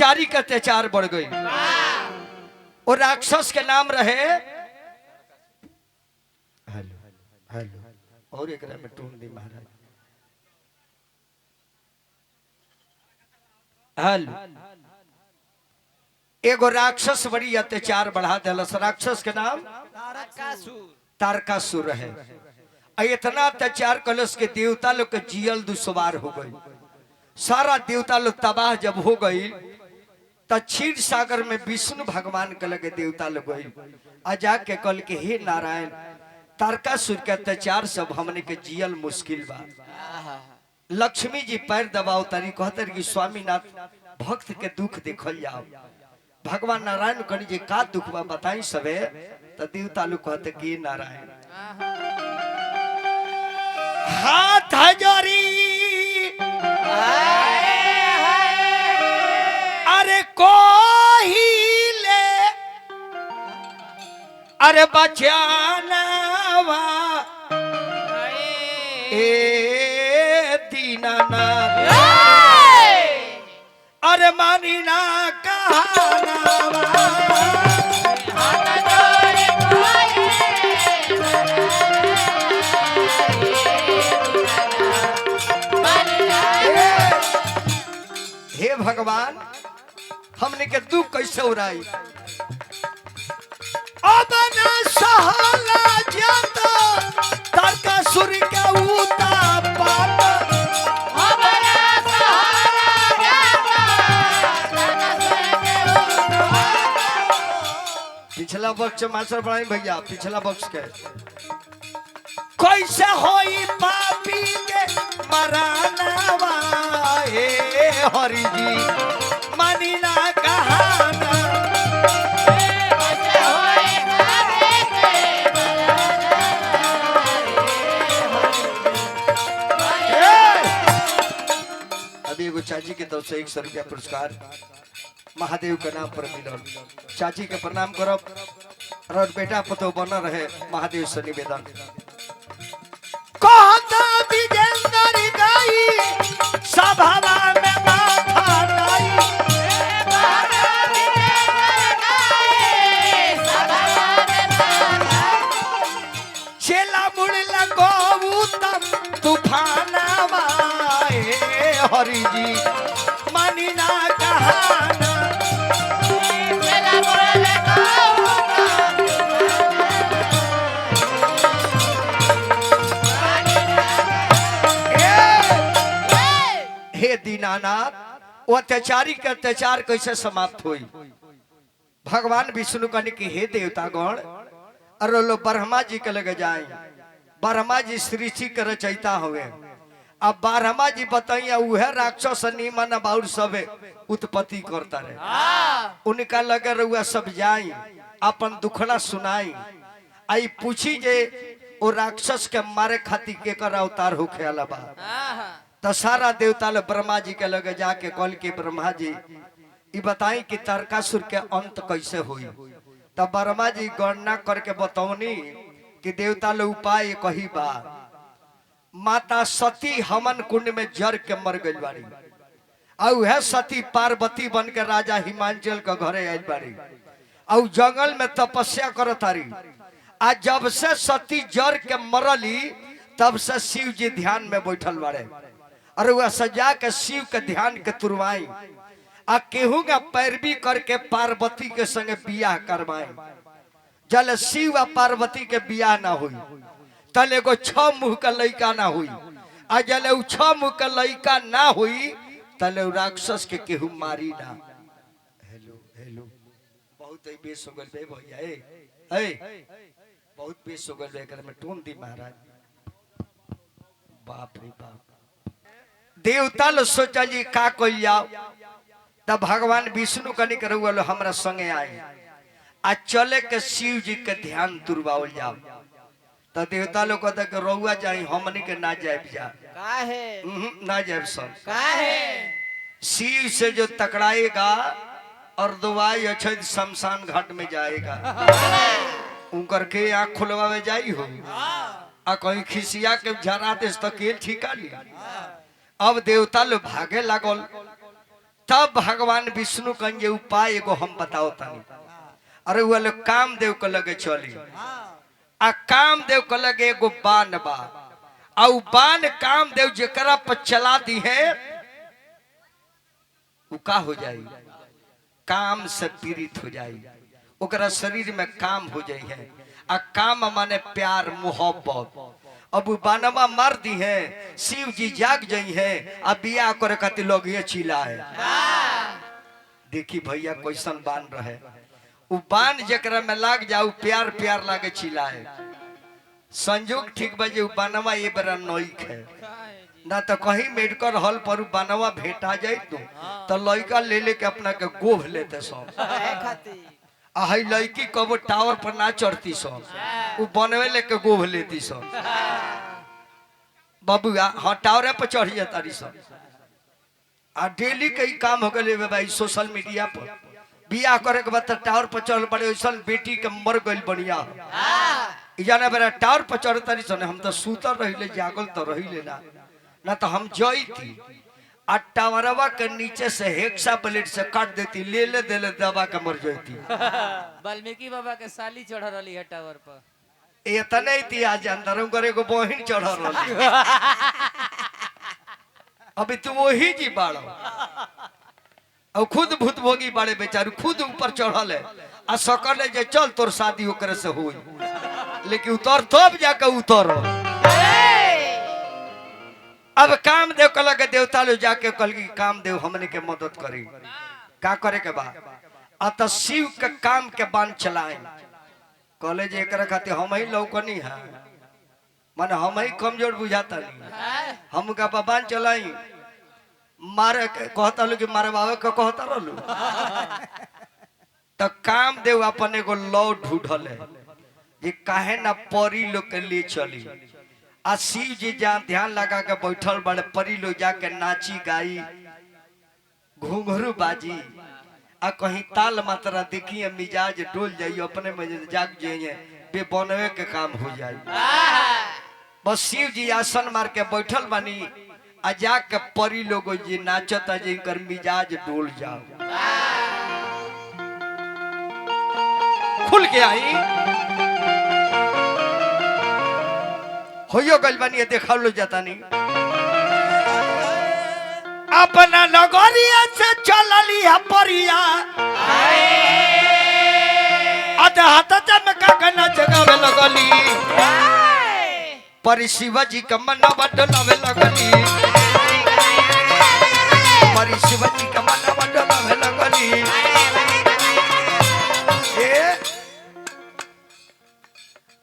अत्याचारी का अत्याचार बढ़ गई। और राक्षस के नाम रहे हेलो हेलो और एक में टून दी महाराज हेलो। एगो राक्षस बड़ी अत्याचार बढ़ा दिलस। राक्षस के नाम तारकासुर है। इतना अत्याचार कलश के देवता लोग के जियल दुश्वार हो गई। सारा देवता लोग तबाह जब हो गई तो क्षीर सागर में विष्णु भगवान के लगे देवता लोग गई आ जाके कल के हे नारायण तारकासुर के अत्याचार सब हमने के जियल मुश्किल बा। लक्ष्मी जी पैर दबाओ तारी कहते कि स्वामीनाथ भक्त के दुख देखल जाओ। भगवान नारायण कही जी का दुख बा बताई सबे। तो देवता लोग कहते कि नारायण हाथ जोड़ी अरे कोहिले अरे बचानवा ए दीनानाथ अरे मानी ना कहनावा हे भगवान हमने के दुख कैसे उड़ाई। अब ना सहला जाता तारकासुर के उतापात अब ना सहला जाता तारकासुर के उतापात। पिछला बक्स मास्टर पढ़ाई भैया पिछला बक्स के कैसे होई पापी के मरानावा हे हरि जी मानी ना कहाना कैसे होई पापी के मरानावा। अभी एगो चाची के तरफ से 100 रुपया पुरस्कार महादेव के नाम पर मिलल। चाची के प्रणाम करब और बेटा पतो बना रहे महादेव से निवेदन। कहता विजेंद्र गाई सभा में माथा नाई कहता विजेंद्र गाई सभा में माथा चेला मुड़ लगो उत्तम तूफानवा हे हरि जी मानी ना कहाना चेला मुड़ लगो दीनानाथ वो अत्याचारी के अत्याचार कैसे समाप्त हुई। भगवान विष्णु कहने की हे देवतागण अरे लो ब्रह्मा जी के लगे जाए। ब्रह्मा जी सृष्टि के रचयिता हुए। अब ब्रह्मा जी बताइए वह राक्षस निमन बाउर सब उत्पत्ति करता रहे। उनका लगे रहुआ सब जाई अपन दुखड़ा सुनाई आई पूछी जे वो राक्षस के मारे खातिर के कर अवतार होखे वाला बा। तो सारा देवता लोग ब्रह्मा जी के लगे जाके कल के ब्रह्मा जी ये बताई कि तारकासुर के अंत कैसे हुई। तब ब्रह्मा जी गणना करके बतौनी कि देवता लोग उपाय कही बा। माता सती हमन कुंड में जर के मर गई बाड़ी और वह सती पार्वती बन के राजा हिमांचल के घरे आयल बाड़ी और जंगल में तपस्या करत तारी। आज जब से सती जर के मरली तब से शिव जी ध्यान में बैठल बाड़े और वह सजा के शिव के ध्यान के तुरवाई आ केहू का पैरवी करके पार्वती के संगे बियाह करवाई। जल शिव आ पार्वती के बियाह ना हुई तल एगो 6 मुंह का लड़का ना हुई आ जल 6 मुंह का लड़का ना हुई तल राक्षस के केहू मारी ना। हेलो हेलो बहुत बेस हो गल भैया ए बहुत बेस हो गल कर में टोन दी महाराज। बाप रे बाप देवता लो सोचा जी का कोई जाओ तब भगवान विष्णु कनी करुआ हमरा संगे आए आ चले के शिव जी के ध्यान तुरवाओ जाओ। तो देवता लोग कहता कि रउआ जाई हमनी के ना जाए जा काहे ना जाए सब काहे शिव से जो टकराएगा और दुआई अच्छा शमशान घाट में जाएगा उनकर के आँख खुलवावे जाई हो आ कहीं खिसिया के झरा दे तो केल ठिका लिया। अब देवता लोग भागे लागल तब भगवान विष्णु कहेंगे उपाय एगो हम बताओ तनी। अरे वो लोग कामदेव को लगे चली आ कामदेव को लगे एगो बाण बा आ बाण कामदेव जेकरा पर चला दी है वो का हो जाई, काम से पीड़ित हो जाई, ओकरा शरीर में काम हो जाई है। आ काम माने प्यार मोहब्बत। अब बानवा मार दी है, शिव जी जाग जाई है, अब बिया करे खातिर लोग ये चिल्ला है। देखी भैया कैसन बान रहे, उ बान जकरा में लाग जाऊ प्यार प्यार लागे चिल्लाए। संजोग ठीक बजे उ बानवा ये बड़ा नोइक है ना, तो कहीं मेडिकल हॉल पर बानवा भेटा जाए तो लड़का ले लेके अपना के गोभ लेते सब। आई लड़की कबो टावर पर ना चढ़ती सब, वो बनवे लेके गोभ लेती सब। बाबू हाँ टावर पर चढ़ जाता रही सब। आ डेली कई काम हो गए भाई सोशल मीडिया पर बिया करे के बाद टावर पर चढ़ पड़े वैसा बेटी के मर गई बढ़िया जाने बेरा टावर पर चढ़ता रही सन। हम तो सूतर रही जागल तो रही ना तो हम जई थी आ टावरवा के नीचे से हेक्सा ब्लेड से काट देती, ले ले दबा के मर जाती। वाल्मीकि बाबा के साली चढ़ रही है टावर पर, इतने थी आज अंदर करे को बहिन चढ़ रही। अभी तू वही जी बाड़ो और खुद भूत भोगी बाड़े बेचारू, खुद ऊपर चढ़ल है आ सकल जे चल तोर शादी ओकरे से होई, लेकिन उतर तब जाके उतर। अब कामदेव कल के देवता लोग जाके कल की कामदेव हमने के मदद करी। का करे के बा अत शिव के काम के बाण चलाए। कहले जे एकरा खातिर हम ही लौकनी है, माने हम ही कमजोर बुझाता नहीं, हम का बाण चलाई मारे कहता लो कि मारे बाबा का कहता रहलू। तो कामदेव अपन एगो लौ ढूंढल है जे काहे ना परी लोग के लिए चली। आ शिव जी जहाँ ध्यान लगा के बैठल बड़े परी लोग जाके नाची गाई घुंघरू बाजी आ कहीं ताल मात्रा देखिए मिजाज डोल जाइए, अपने में जाग जाइए, बेबनवे के काम हो जाए। बस शिव जी आसन मार के बैठल बानी आ जाके परी लोग जी नाचता जिनकर मिजाज डोल जाओ। खुल के आई होयो गल बनी देखा लो जाता नहीं। अपना नगरिया से चलली है परिया अध हाथ चमका के नचगावे लगली, परी शिव जी का मनवा डोलावे लगली, परी शिव जी का मनवा डोलावे लगली।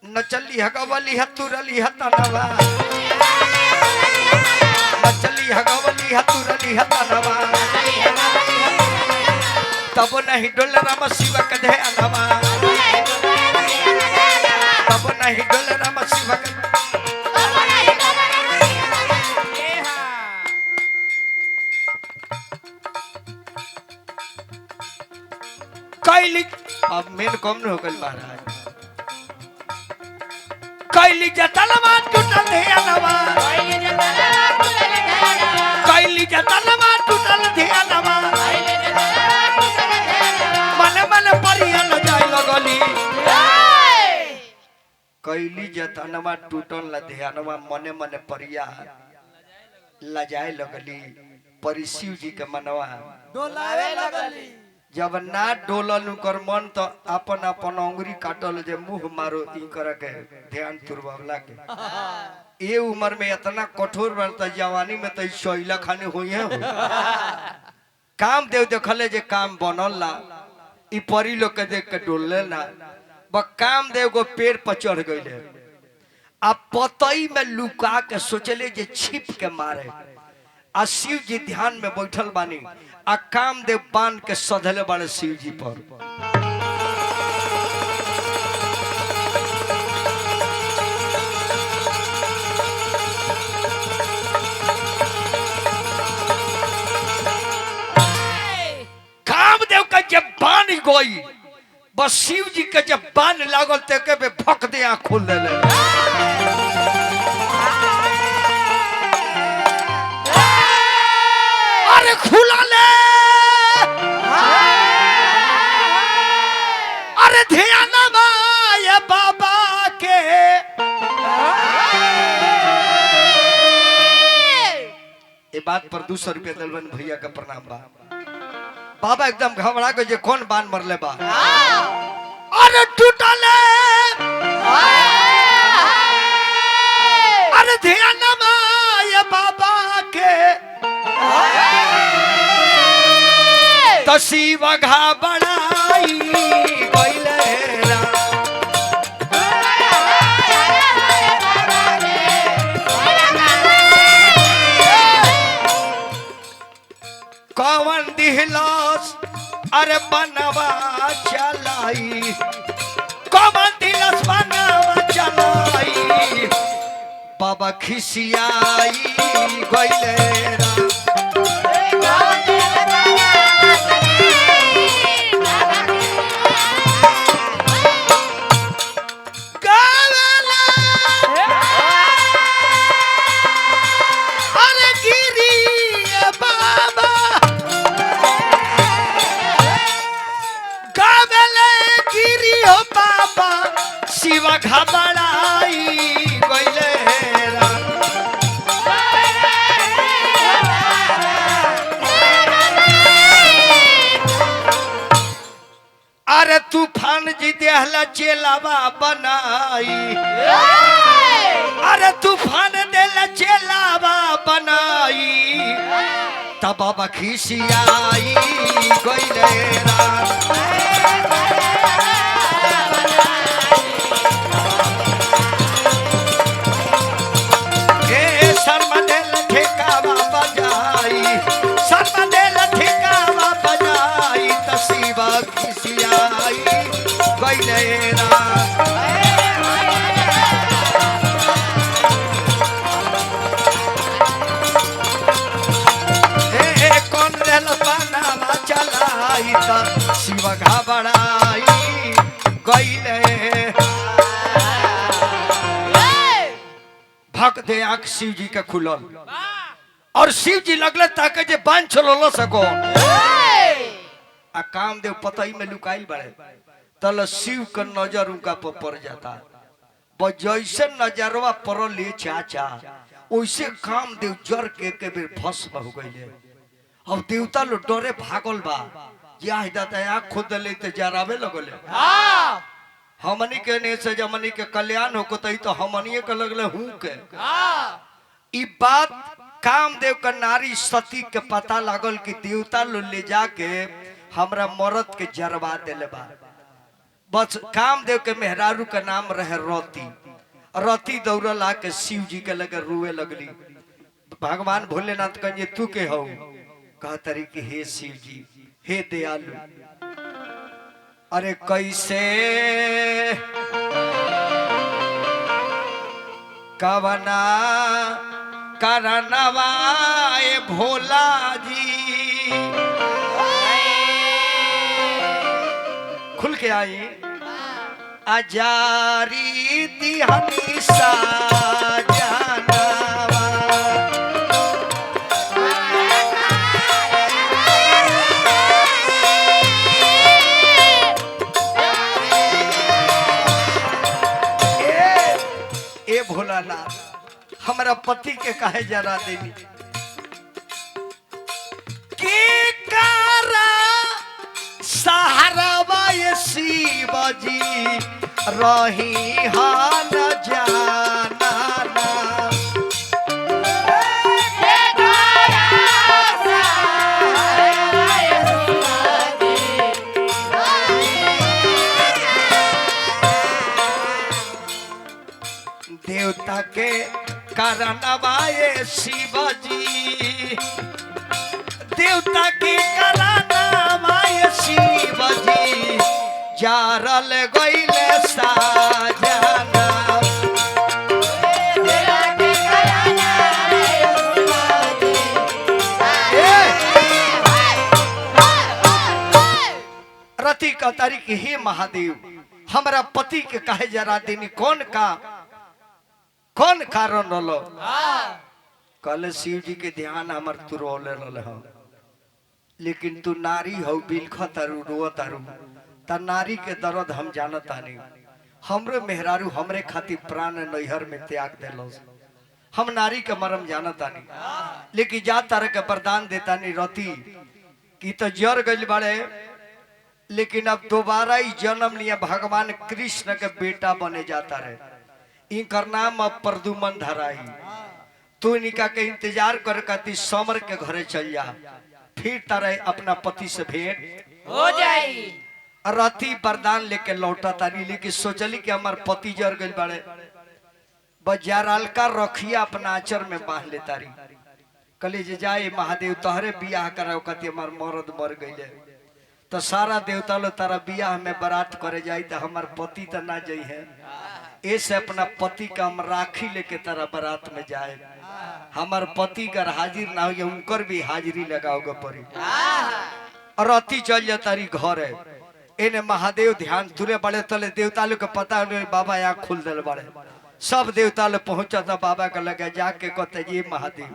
नचली हगवली हतुरली हतनवा, नचली हगवली हतुरली हतनवा, तब नहीं डोल राम शिव के ध्यानवा, तब नहीं डोल राम शिव के। कैली अब मेन कम न हो गई महाराज। कैली जतलवा टूटल ध्यानवा, कैली जतलवा टूटल ध्यानवा, मन मन परिया न जाय लगली। कैली जतलवा टूटल ध्यानवा मने मने परिया लजाए लगली, परी शिव जी के मनवा डोलावे लगली। जब ना डोलल कर मन तो अपन अपन अंगुरी काटल जे मुंह मारो ई कर के ध्यान तुरवावला के। ये उम्र में इतना कठोर बनता जवानी में तो शैला खाने हुई है। काम देव देखले जे काम बनल ला ई परी लोग के देख के डोलले ना, ब काम देव को पेड़ पर चढ़ गइले आ पतई में लुका के सोचले जे छिप के मारे। आ शिव जी ध्यान में बैठल बानी आ कामदेव बांध के सधले बाड़े शिव जी पर। कामदेव का जब बांध गई बस शिव जी के जब बांध लागल ते बे भक दे आँख खोल ले। अरे खुला ले बात पर 200 रुपया दिलवन भैया का प्रणाम बा। बाबा एकदम घबरा गए जे कौन बान मरले बा। अरे टूटले अरे ध्यान माया बाबा के तसीब घबराई गइले रा। कौन दिहलस अरे बनवा चलाई कौन दिलस बनवा चलाई बाबा खिसियाई गइले रा। अरे गिरी बाबा गावेले गिरी हो बाबा शिवा घबराई गइले रा। अरे तूफान जी देहला चेलावा बनाई अरे तूफान देला चेलावा बनाई तब बाबा खिसियाई गइले रा। ए शर्मा देल ठेकावा बजाई शर्मा देल ठेकावा बजाई तसीबा खिसियाई गइले रा। चलाई त शिव घबराई गइले। भक्त दे आंख शिव जी के खुलल और शिव जी लगले ताके जे बांध चलो सको आ कामदेव पतई में लुकाई बड़े तल शिव का नजर उनका पर पड़ जाता। जैसे नजरवा पड़ल ले चाचा वैसे कामदेव जर के बेर भस्म हो गइले। अब देवता लो डरे भागल बा या हिदाता आँख खोद ले ते जरावे लगले। हमनी के ने से जमनी के कल्याण हो को तो हमनी के लगले हूं के। ई बात कामदेव का नारी सती के पता लागल कि देवता लो ले जाके हमरा मरद के जरवा देले बा। बस कामदेव के मेहरारू का नाम रहे रति। रति दौड़ल आके शिव जी के लगे रोए लगली। भगवान भोलेनाथ कहे तू के हो कहतरी कि हे शिव जी हे दयालु अरे कैसे कवना करनवाए भोला जी खुल के आई अजारी दिहनी सा जानवा ए भोलानाथ हमारा पति के कहे जरा देवी के कारा सहारा शिव जी रही हान जाना देवता के करनवाए शिव जी देवता के करनवाए शिव जी जारल गइले साजना रति का तारीख हे महादेव हमारा पति के कहे जरा देनी कौन कारण रलो कल शिव जी के ध्यान हमर तू रोले रल हो लेकिन तू नारी हो बिलख तारू रो तारू ता नारी के दर्द हम जानता नहीं हमरे मेहरारू हमरे खातिर प्राण नैहर में त्याग देलो हम नारी के मरम जाना तानी, लेकिन जा तरह के वरदान देता नहीं रति कि तो जर गइल बाड़े, लेकिन अब दोबारा ही जन्म लिया भगवान कृष्ण के बेटा बने जाता रहे। इनकर नाम अब प्रदुमन धराई। तू इनका के इंतजार कर कती समर के घरे चल जा, फिर तारे अपना पति से भेंट हो जाई। रति वरदान लेके लौटा तारी, लेकिन सोचली कि हमार पति जर गइल बाड़े, बजारालका रखिया अपना आचर में बांध ले तारी। कली जे जाए महादेव तोहरे बियाह कराओ, कती हमार मरद मर गइले, तो सारा देवता लो तारा बियाह में बारात करे जाई, तो हमार पति तो ना जाई है। ऐसे अपना पति का हम राखी लेके तारा बारात में जाए, हमार पति का हाजिर ना हो उनकर भी हाजिरी लगाओगे पड़ी। और रति चल जा तारी घर है, इन्हें महादेव ध्यान तुरे बड़े तले देवता लोग के पता बाबा आँख खुल दिल बड़े, सब देवता लोग पहुंचा था बाबा का लगे जाके कहते जी महादेव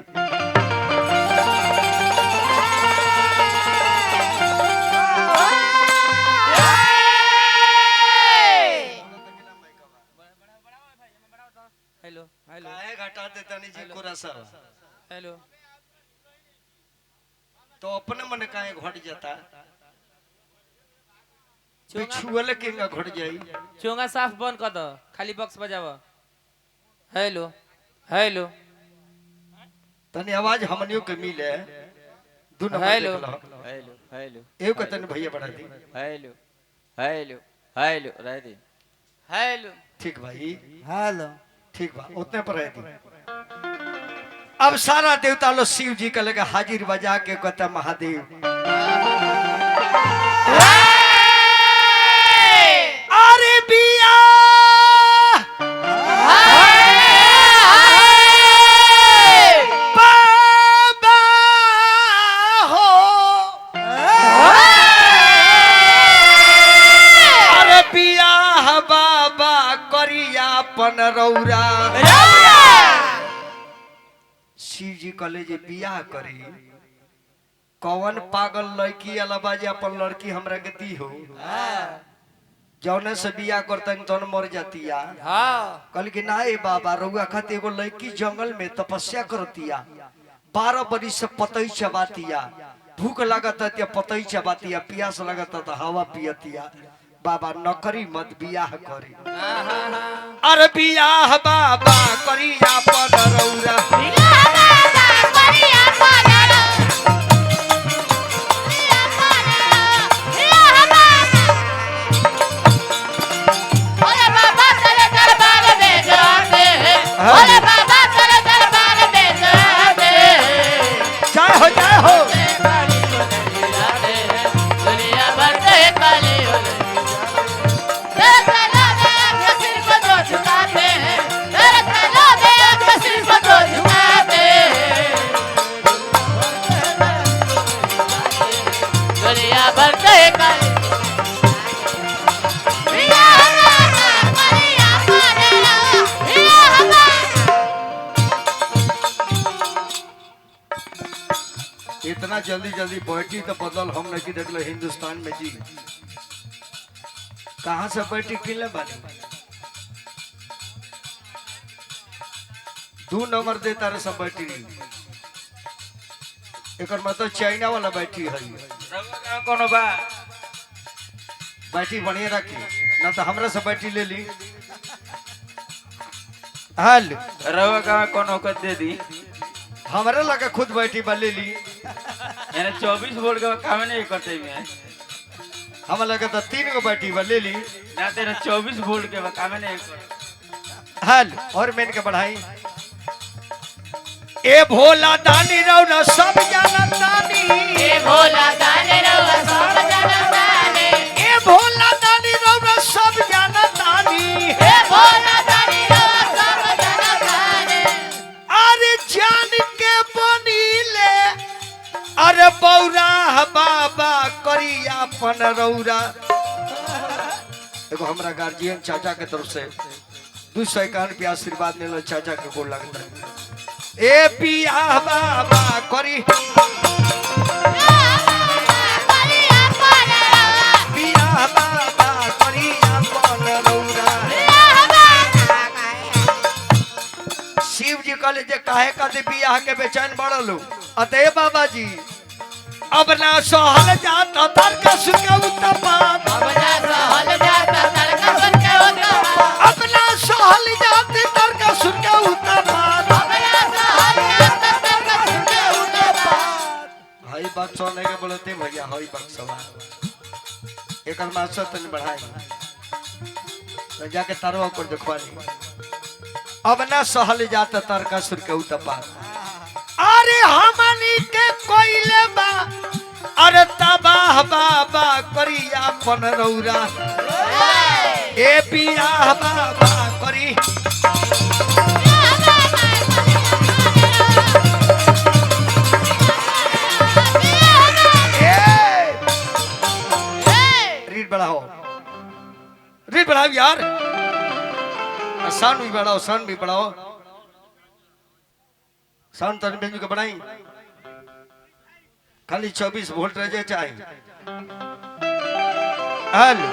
हेलो हेलो काहे घटा देता नहीं जी कोरा सा, हेलो। तो अपने मन काहे घट जाता, छुअल के ना घट जाई। चोंगा साफ बंद कर दो, खाली बॉक्स बजाव। हेलो हेलो तनी आवाज हमनियों के मिले, दू नंबर हेलो देख लो। हेलो हेलो एव के तनी भैया बढ़ा दी। हेलो हेलो हेलो रह दी। हेलो ठीक भाई, हेलो ठीक बा, उतने पर रह दी। अब सारा देवता लो शिव जी का लगा हाजिर बजा के कहता महादेव अरे बिया बाबा हो, अरे बिया बाबा करिया पन रौरा। शिव जी कहले जे बियाह करी, कौन पागल लड़की अलावा जे अपन लड़की हमरा के दी हो, जौने से बियाह करतन तौन मर जातिया। कल कि ना ए बाबा रउआ खातिर एगो लड़की जंगल में तपस्या करतिया, 12 बरिस से पतई चबातिया, भूख लागत है पतई चबातिया, प्यास लगत है तो हवा पियतिया। बाबा नौकरी मत बियाह करी। अरे बियाह बाबा करिया पन रौरा, जय हो जय हो। इतना जल्दी जल्दी बैठी तो बदल हम नहीं देख लो हिंदुस्तान में जी, कहाँ से बैठी किले बानी। 2 नंबर देता रहे सब बैठी रही, एक मतलब चाइना वाला बैठी है। कोनो बा बैठी बढ़िया रखी, ना तो हमरा से बैठी ले ली। हाल रवा का कोनो कर दे दी, हमारे लगा खुद बैठी बा ले ली। यानी 24 वोल्ट का काम नहीं करते में, हम लगा तो 3 गो बैठी बा ले ली। ना तेरा 24 वोल्ट के काम नहीं कर। हाल और मैंने के बढ़ाई, ए भोला दानी रौना सब जाना तानी, ए भोला दाने रवा सब जानताने, ए भोला दानी रौना सब जाना तानी, ए भोला दाने रवा सब जानताने। अरे जान के बनीले, अरे बौरा बाबा करिया अपन रौरा। एगो हमरा गार्जियन चाचा के तरफ से 251 रुपया आशीर्वाद मिलो, चाचा के गोड़ लगता है। ए पिया बाबा करी पिया बाबा करिया अपन रौरा। शिव जी कहले जे कद बियाह के बेचैन बढ़लू अतः बाबा जी अब ना सहल जाता तर्क सुके उत्पात अब ना सहल जाते तर्क सुके उत्पात हाई बक्सो ने के बोलते भैया हाई बक्सवा एकर मास्टर तन बढ़ाई तो जाके तारो कर देखवानी अब ना सहल जाता तर्क सुके उत्पात अरे हमनी के कोइले बा अरे तबाह बाबा करिया पन रौरा ए बियाह बाबा करी रीड बढ़ाओ यार साउंड भी बढ़ाओ साउंड तन बेंजू के बढ़ाई खाली 24 वोल्ट रह जाए हेलो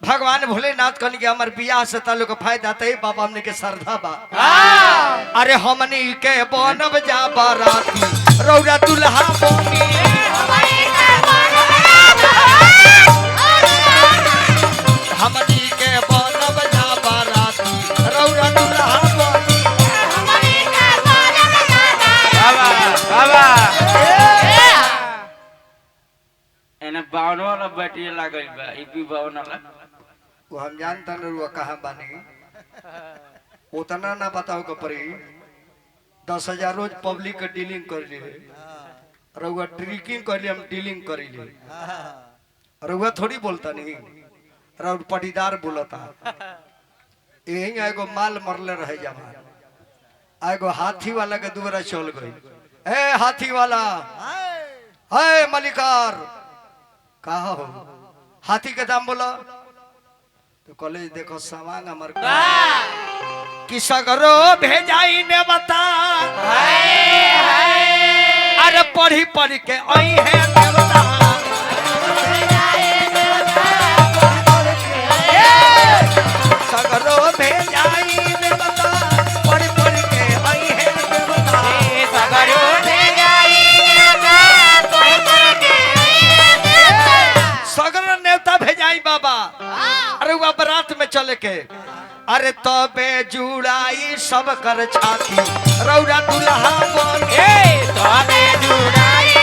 भगवान भोलेनाथ कहने के हमार बियाह से ताल्लुक फायदा तय बाबा हमने के श्रद्धा बा अरे हमनी के बनब जा बाराती रौरा दुल्हा बनी हमनी के बनब जा बाराती रौरा दुल्हा बनी बाबा एने 52 वाला बैटरी लागल बा ई भी 52 वाला वो हम जानता न रुआ कहाँ बानी उतना ना बताओ के परी 10,000 रोज पब्लिक के डीलिंग कर ली रुआ ट्रिकिंग कर ली हम डीलिंग कर ली रुआ थोड़ी बोलता नहीं रुआ पटीदार बोलता यही एगो माल मरले रहे जमा एगो हाथी वाला के दुबारा चल गई ए हाथी वाला है मलिकार कहा हो हाथी के दाम बोला तो कॉलेज देखो सामान हमार कि सगरो भेजाई ने बता अरे पढ़ी पढ़ के आई है देवता सगरो भेजाई ने बता पढ़ पढ़ के आई है देवता सगरो भेजाई सगरो नेवता भेजाई बाबा अरे वो बारात में चले के अरे तबे जुड़ाई सब कर छाती रौरा दुल्हा बने तबे जुड़ाई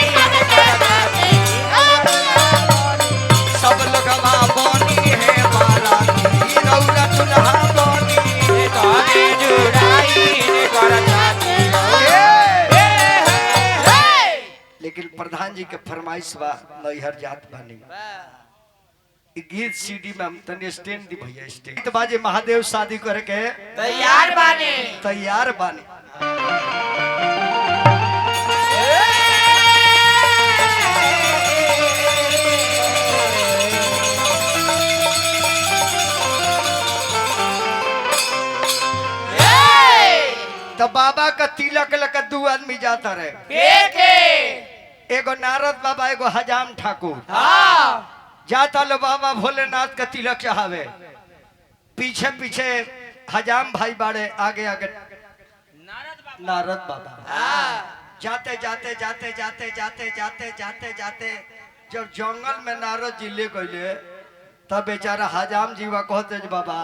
सब लोगवा बनी है बाराती रौरा दुल्हा बनी तबे जुड़ाई कर छाती लेकिन प्रधान जी के फरमाइश बा नैहर जात बनी गीत सीडी में हम तने स्टैंड दी भैया स्टैंड तो बाजे महादेव शादी करे के तैयार बानी तो बाबा का तिलक लगा 2 आदमी जाता रहे एगो नारद बाबा एगो हजाम ठाकुर जाता लो बाबा भोलेनाथ का तिलक चढ़ावे पीछे पीछे हजाम भाई बाड़े आगे आगे नारद बाबा जाते जाते जाते जाते जाते जाते जाते जाते जब जंगल में नारद जी ले गए तब बेचारा हजाम जीवा कहते बाबा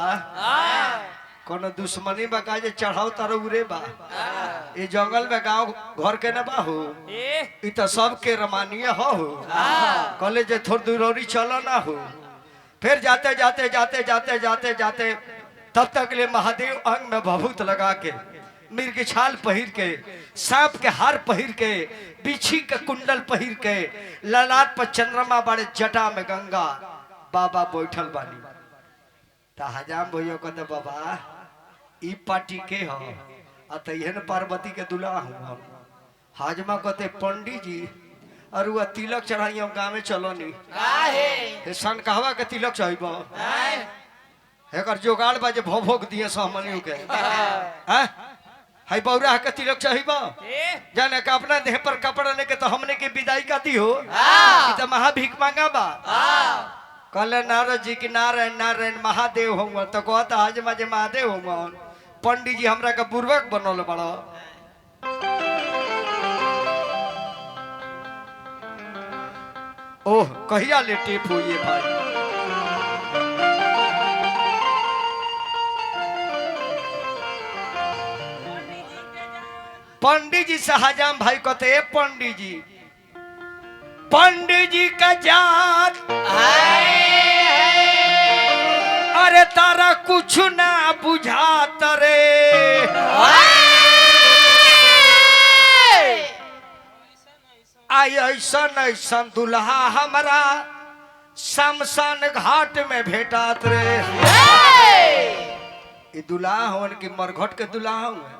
कोनो दुश्मनी बका जे चढ़ाओ तारो उरे बा ये जंगल में गांव घर के न बाहू इ तो सब के रमानीय हो कहले जे थोड़ दूरौरी चलो ना हो फिर जाते जाते जाते जाते जाते जाते तब तक ले महादेव अंग में भभूत लगा के मिर्ग की छाल पहिर के सांप के हार पहिर के बिछी के कुंडल पहिर के ललाट पर चंद्रमा बड़े जटा में गंगा बाबा बैठल बानी ता हजाम भैया कहते बाबा ई पार्टी के हो अतयन पार्वती के दुल्हा हूँ हम हाजमा कहते पंडित जी और वह तिलक चढ़ाई हम गाँव में चलो नहीं सन कहवा के तिलक चढ़ब एकर जोगाड़ बा जे भोग दिए सहमनी के हाय बौरा के तिलक चढ़ब जाने का अपना देह पर कपड़ा लेके तो हमने के विदाई का दी हो तो महाभिक मांगा बा कहले नारद जी की नारायण नारायण महादेव होंगे तो कहता आज मजे महादेव होंगे पंडित जी हमरा का बुर्बक बनल बड़ा। ओह कहिया ले टेप हो ये भाई। पंडित जी शाहजहां भाई कहते पंडित जी का जात अरे तारा कुछ ना बुझात रे। आई ऐसा दुल्हा हमारा शमशान घाट में भेटात रे। ये दुल्हा हवन की मरघट के दुल्हा हुए।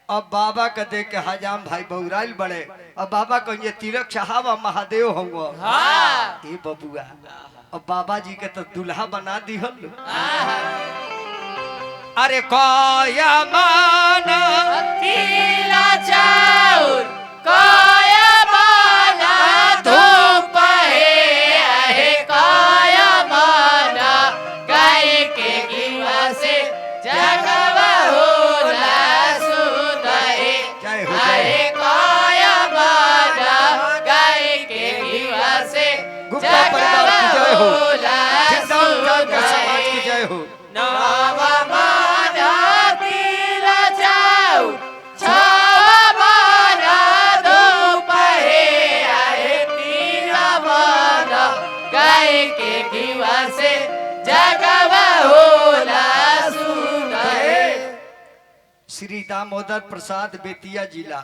अब बाबा के देख के हजाम भाई बौराइल बड़े। अब बाबा कहिए तिलक चाहवा महादेव हुआ। ये बबुआ अब बाबा जी के तो दुल्हा बना दी हल। अरे काया माना तिला चाउर काया माना धूप है काया माना गाय के घीवा से जगवा होला सुध है। जय हो अरे काया माना गाय के घीवा से गुप्ता परिवार की जय हो। होला जिंदाबाद का समाज की जय हो। नवा माना तिला चाउर छावा माना धूप है तिला माना गाय के घीवा से जगवा होला सुध है। श्री दामोदर प्रसाद बेतिया जिला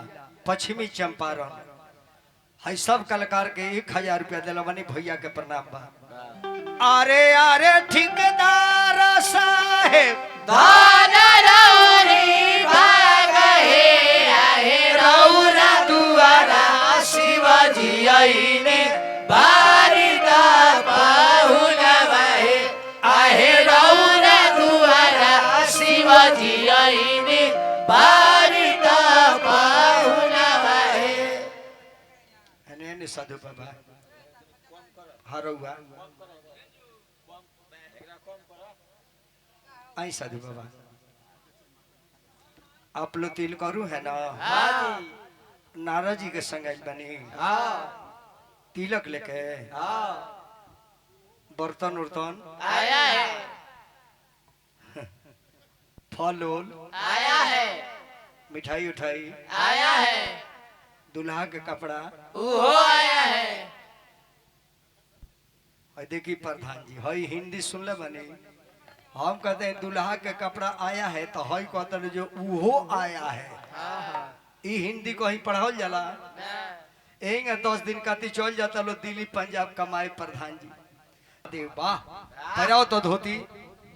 पश्चिमी चंपारण है। सब कलाकार के 1000 रुपया दिलवानी भैया के प्रणाम बा। अरे अरे ठेकेदार साहेब धान रौरी भाग है रौरा दुआरा शिवाजी आईने बारिदा पाहुनवा है। आहे रौरा दुआरा शिवाजी आईने बारिदा पाहुनवा है। ने साधु बाबा हरौआ आई साधु बाबा आप लोग तिल करू है ना। नारद जी के संग आइल बनी तिलक लेके बर्तन उर्तन आया है फल उल आया है मिठाई उठाई आया है दुल्हा के कपड़ा उहो आया है। देखी प्रधान जी हई हिंदी सुनले बनी। हम कहते हैं दुल्हा के कपड़ा आया है तो हई कहते हैं जो उहो आया है। ई हिंदी को ही पढ़ाओल जाला। एक 10 दिन काती चल जाता लो दिल्ली पंजाब कमाए प्रधान जी। देव वाह पहराओ तो धोती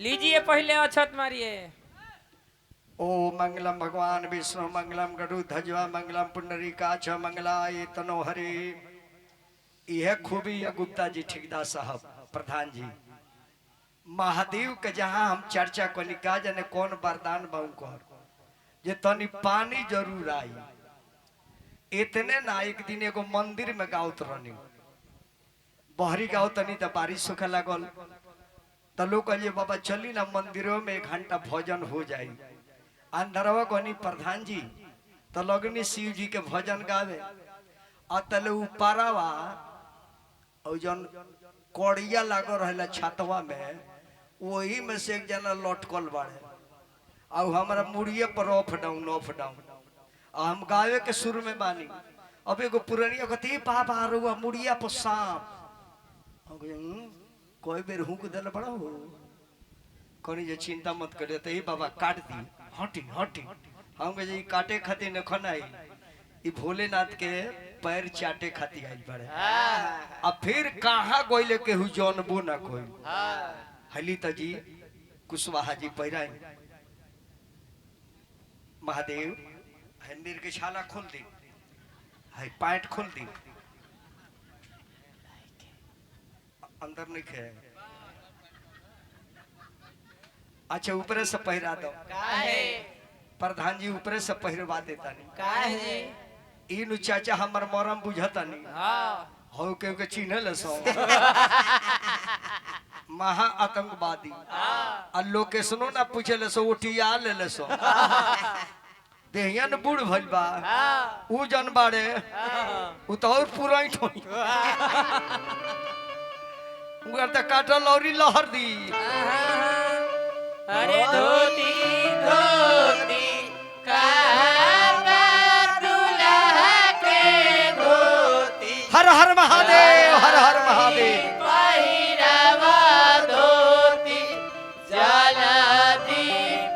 लीजिए पहले अक्षत मारिए। ओ मंगलम भगवान विष्णु मंगलम गरुड़ ध्वजा मंगलम पुंडरीकाक्ष मंगलाय तनोहरि। यह खूबी है गुप्ता जी ठेकेदार साहब प्रधान जी। महादेव के जहाँ हम चर्चा को निकाह जाने कौन वरदान बाउकर जे तनी पानी जरूर आई। इतने ना एक दिन एगो मंदिर में गावत रहनी बहरी गाँव तनी तो बारिश होखे लागल तो लोग कहिए बाबा चली ना मंदिरों में 1 घंटा भजन हो जाए। अंदरवा कहनी प्रधान जी तो लगनी शिव जी के भजन गावे अतले ऊपरवा और जन कड़िया लागो रहला छतवा में वही में से एक जना लटकल बाड़े और हमारा मुड़िए पर ऑफ डाउन हम गावे के शुरू में बानी। अब एगो पुरानिया कहती बाबा रुआ मुड़िया पर सांप कोई बेर हुक दिल बड़ा हो कौन जे चिंता मत करे तो बाबा काट दी हटी हटी। हम कहे काटे खातिर न खनाई ई भोलेनाथ के पैर चाटे खातिर आई बड़े। अब फिर कहाँ गोइले के हु जानबो ना कोई हली त जी कुशवाहा जी पैराई महादेव हंदीर के छाला खोल दी है पैंट खोल दी अंदर नहीं खे। अच्छा ऊपर से पहिरा दो प्रधान जी ऊपर से पहिरवा देता नहीं। इन चाचा हमर मरम बुझता नहीं हो के चिन्हल सो महा आतंकवादी आ लोकेशनो ना पूछे सो उठिया ले सो देहिया न बूढ़ भइल बा उ जन बाड़े उ तो और पुराई ठोई उगर त काटल औरी लहर दी अरे धोती धोती कहवा दुल्हा के धोती हर हर महादेव हर हर महादेव पहिरावा धोती जलती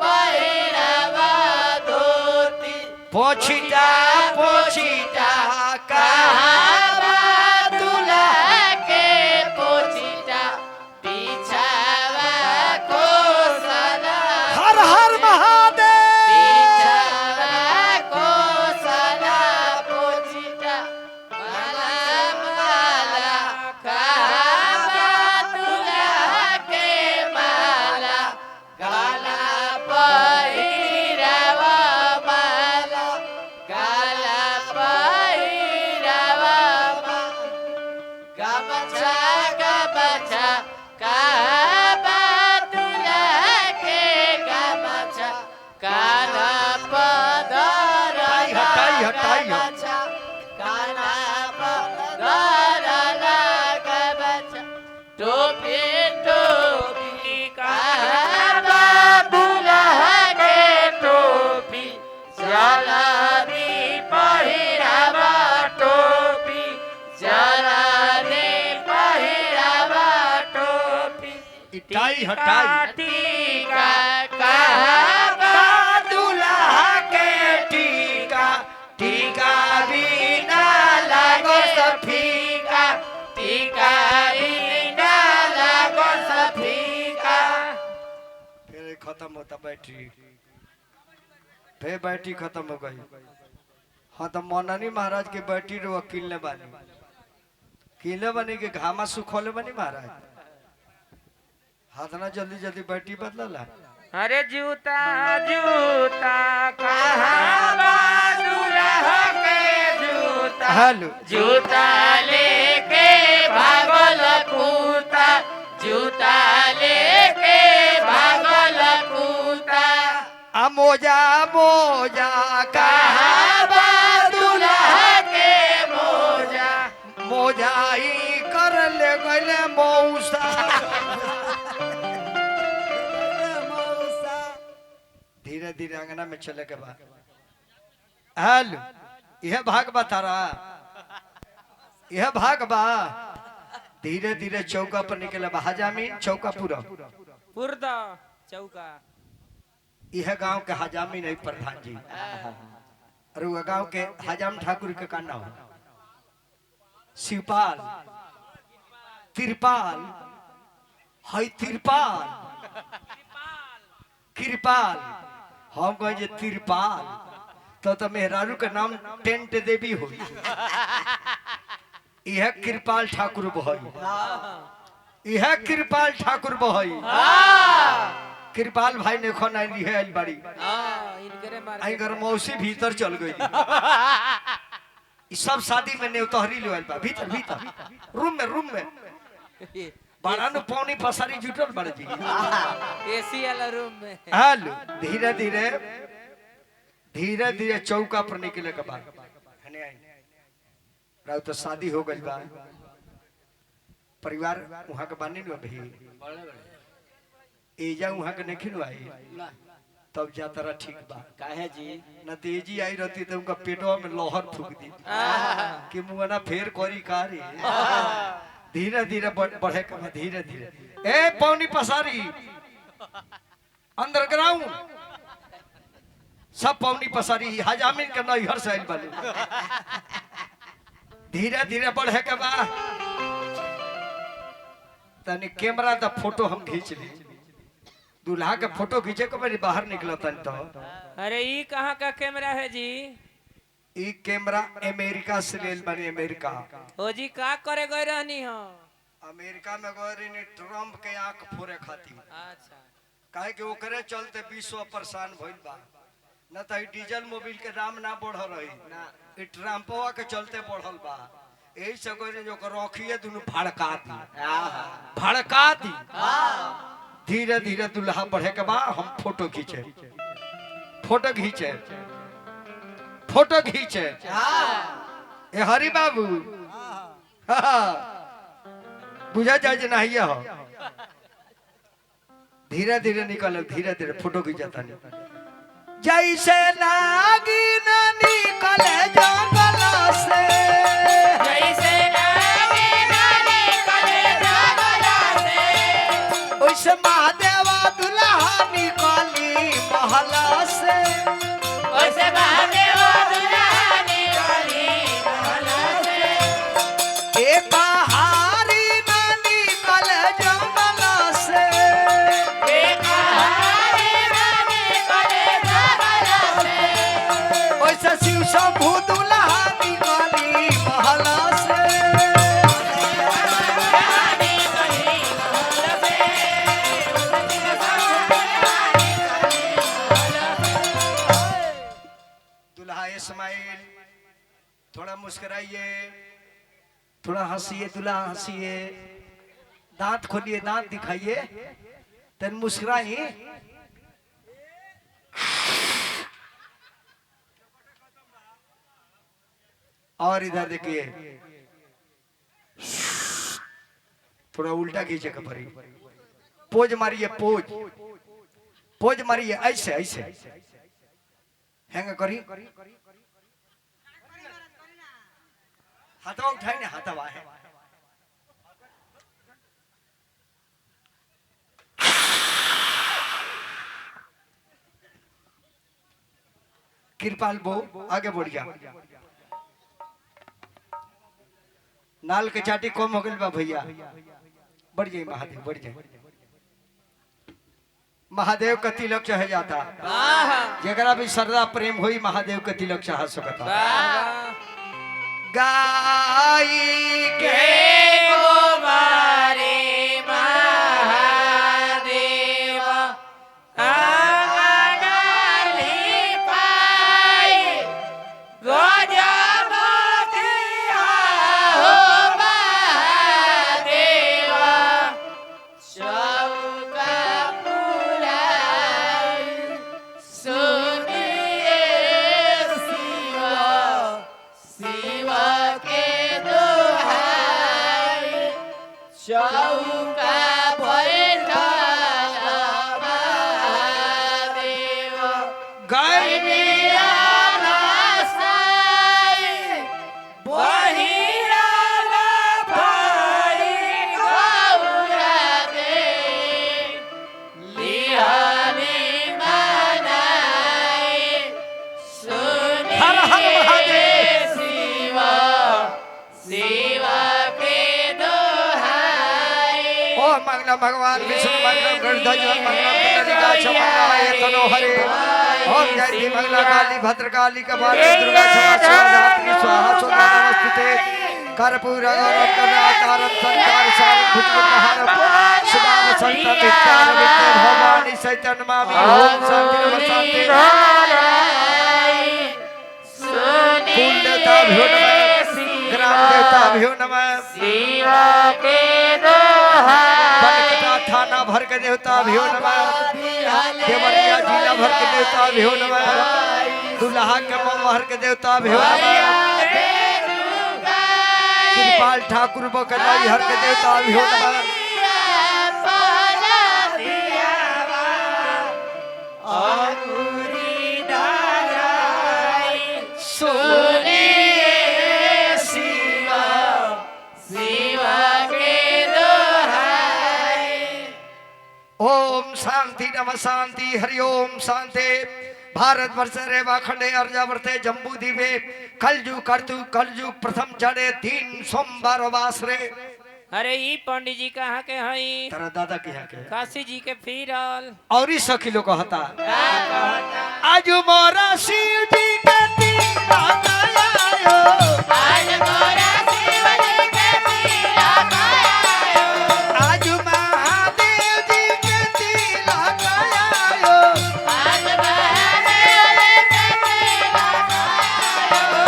पहिरावा धोती पोछिटा पोछिटा कहवा दुल्हा के पोछिटा पीछावा कोसला हर हर महादेव पीछावा कोसला पोछिटा माला माला कहवा दुल्हा के माला गाला पहिरावा माला गाला पहिरावा गमछा गमछा कहवा दुल्हा के गमछा काना पदर हटाई, हटाई। गमछा काना पदर गमछा टोपी टोपी कहवा दुल्हा के टोपी जलादी पहिरावा टोपी जलादी पहिरावा टोपी इटाई हटाई टीका कहवा दुल्हा के टीका टीका बिना लागो सफीका टीका बिना लागो सफीका फिर खत्म होता बैटरी फिर बैटरी खत्म हो गई हाँ तो मौनानी महाराज के बैटरी रो किलने बनी के घामा सुखोले बनी महाराज हाथ ना जल्दी जल्दी बैटरी बदलला अरे जूता जूता कहवा दुल्हा के जूता हेलो जूता लेके भागल कूता जूता लेके भागल कूता आ मोजा मोजा कहवा दुल्हा के मोजा मोजा ही कर ले गले मौसा धीरे धीरे अंगना में चले के बाद हेलो यह भाग बता रहा यह भाग बा धीरे धीरे चौका पर निकले बा हजामीन चौका पूरा पुरदा चौका यह गांव के हजामीन है प्रधान जी और वो गांव के हजाम ठाकुर के काना हो शिवपाल तिरपाल है तिरपाल कृपाल हम कहे जे तिरपाल तो मेहरारू के नाम टेंट देवी हो यह कृपाल ठाकुर बहई यह कृपाल ठाकुर बहई कृपाल भाई ने खो नहीं है बड़ी आई घर मौसी भीतर चल गई सब शादी में नेवतहरी ले बा भीतर भीतर रूम में बड़ा नु पौनी पसारी जुटल बड़ जी एसी वाला रूम में हेलो धीरे धीरे धीरे धीरे चौका पर निकले के बाद हने आई राव तो शादी हो गई बा परिवार वहां के बानी नु अभी एजा वहां के नहीं नु आई तब जा तरह ठीक बा काहे जी न तेजी आई रहती तो उनका पेटवा में लोहर फूक दी कि मुंह ना फेर कोरी कारी धीरे धीरे बढ़े के बाद धीरे धीरे ए पौनी पसारी अंडरग्राउंड सब पौनी पसारी हजामिन के नैहर से आइल बालू धीरे धीरे बढ़े के बाद तनी कैमरा दा फोटो हम खींच ली दूल्हा के फोटो खींचे के मेरी बाहर निकला तन तो अरे ये कहाँ का कैमरा है जी ई कैमरा अमेरिका से लेल बनी अमेरिका हो जी का करे गए रहनी हो अमेरिका में गए ने ट्रम्प के आंख फोड़े खाती अच्छा काहे कि ओकरे चलते विश्व परेशान भइल बा न त डीजल मोबिल के दाम ना बढ़ रही ना ई ट्रम्पवा के चलते बढ़ल बा यही सगो ने जो रखिए दुनु भड़का दी भड़का दी धीरे धीरे दुल्हा बढ़े के बाद हम फोटो खींचे फोटो खींचे फोटो खींचे ए हरि बाबू बुझा जाए नहीं हो धीरे धीरे निकल धीरे धीरे फोटो खींचता नहीं जैसे नागिन निकले जंगल से जैसे नागिन निकले जंगल से वैसे महादेवा दुल्हा निकली महल से वैसे महादेवा दुल्हा निकली महल से एक हारी न निकले जंगल से एक हारी न निकले जंगल से वैसे शिव शंभु दुल्हा निकली महल से दुल्हा इस्माइल थोड़ा मुस्कुराइए थोड़ा हंसिए दुल्हा हंसिए दांत खोलिए दांत दिखाइए तन मुस्कुराइए और इधर देखिए थोड़ा उल्टा खींचे कपड़ी पोज मारिए पोज पोज मारिए ऐसे ऐसे हैंग करी हाथवा उठाई ना हाथवा है कृपाल बो आगे बढ़ जा नाल के चाटी कम हो गई बा भैया बढ़ जाए महादेव बढ़ जाए महादेव का तिलक चढ़ जाता जरा भी श्रद्धा प्रेम हुई महादेव का तिलक चढ़ा सकता गाई के गोबारे महादेव आंगनली पाई गजमतिया हो महादेव चौका पुराई सुनिए शिव शिव के दोहाई चौका बैठल महादेव गाई हर हर महादेव ओ मंगला भगवान विष्णु मंगलम गणध्वज मंगलम पुंडरीकाक्ष मंगलाय तनो हरे ओम जय मंगला काली भद्रकाली कपाली दुर्गा क्षमा स्वाधात्री स्वाहा स्वधा नमस्ते कर्पूर गौरव करुणाकारं संसार सारं भुजगहारं सदाव संत विद्यार विद्या भवानी सहितं नमामि ओम शांति शांति कुल देवता भ्यो नमः ग्राम देवता भ्यो नमः बनकटा थाना भर के देवता भ्यो नमः देवरिया जिला भर के देवता भ्यो नमः दुल्हा के ममहर के देवता भ्यो नमः कृपाल ठाकुर बकलाई हर के देवता भ्यो नमः ओम शांति नमः शांति हरि ओम शांति भारत वर्ष रे वाखंडे अर्जावर्ते जम्बू दीवे कलजु कर्तु कलजु प्रथम जड़े 3 सोमवार वास रे अरे ई पंडित जी कहाँ के हई तेरा दादा के यहाँ के काशी जी के फिरल और ही सखी लोग कहता आज मोरा शिव जी के तीरा आयो आज मोरा शिव जी के तिलक आयो आज महादेव जी के तीरा आयो आज महादेव जी के तिलक आयो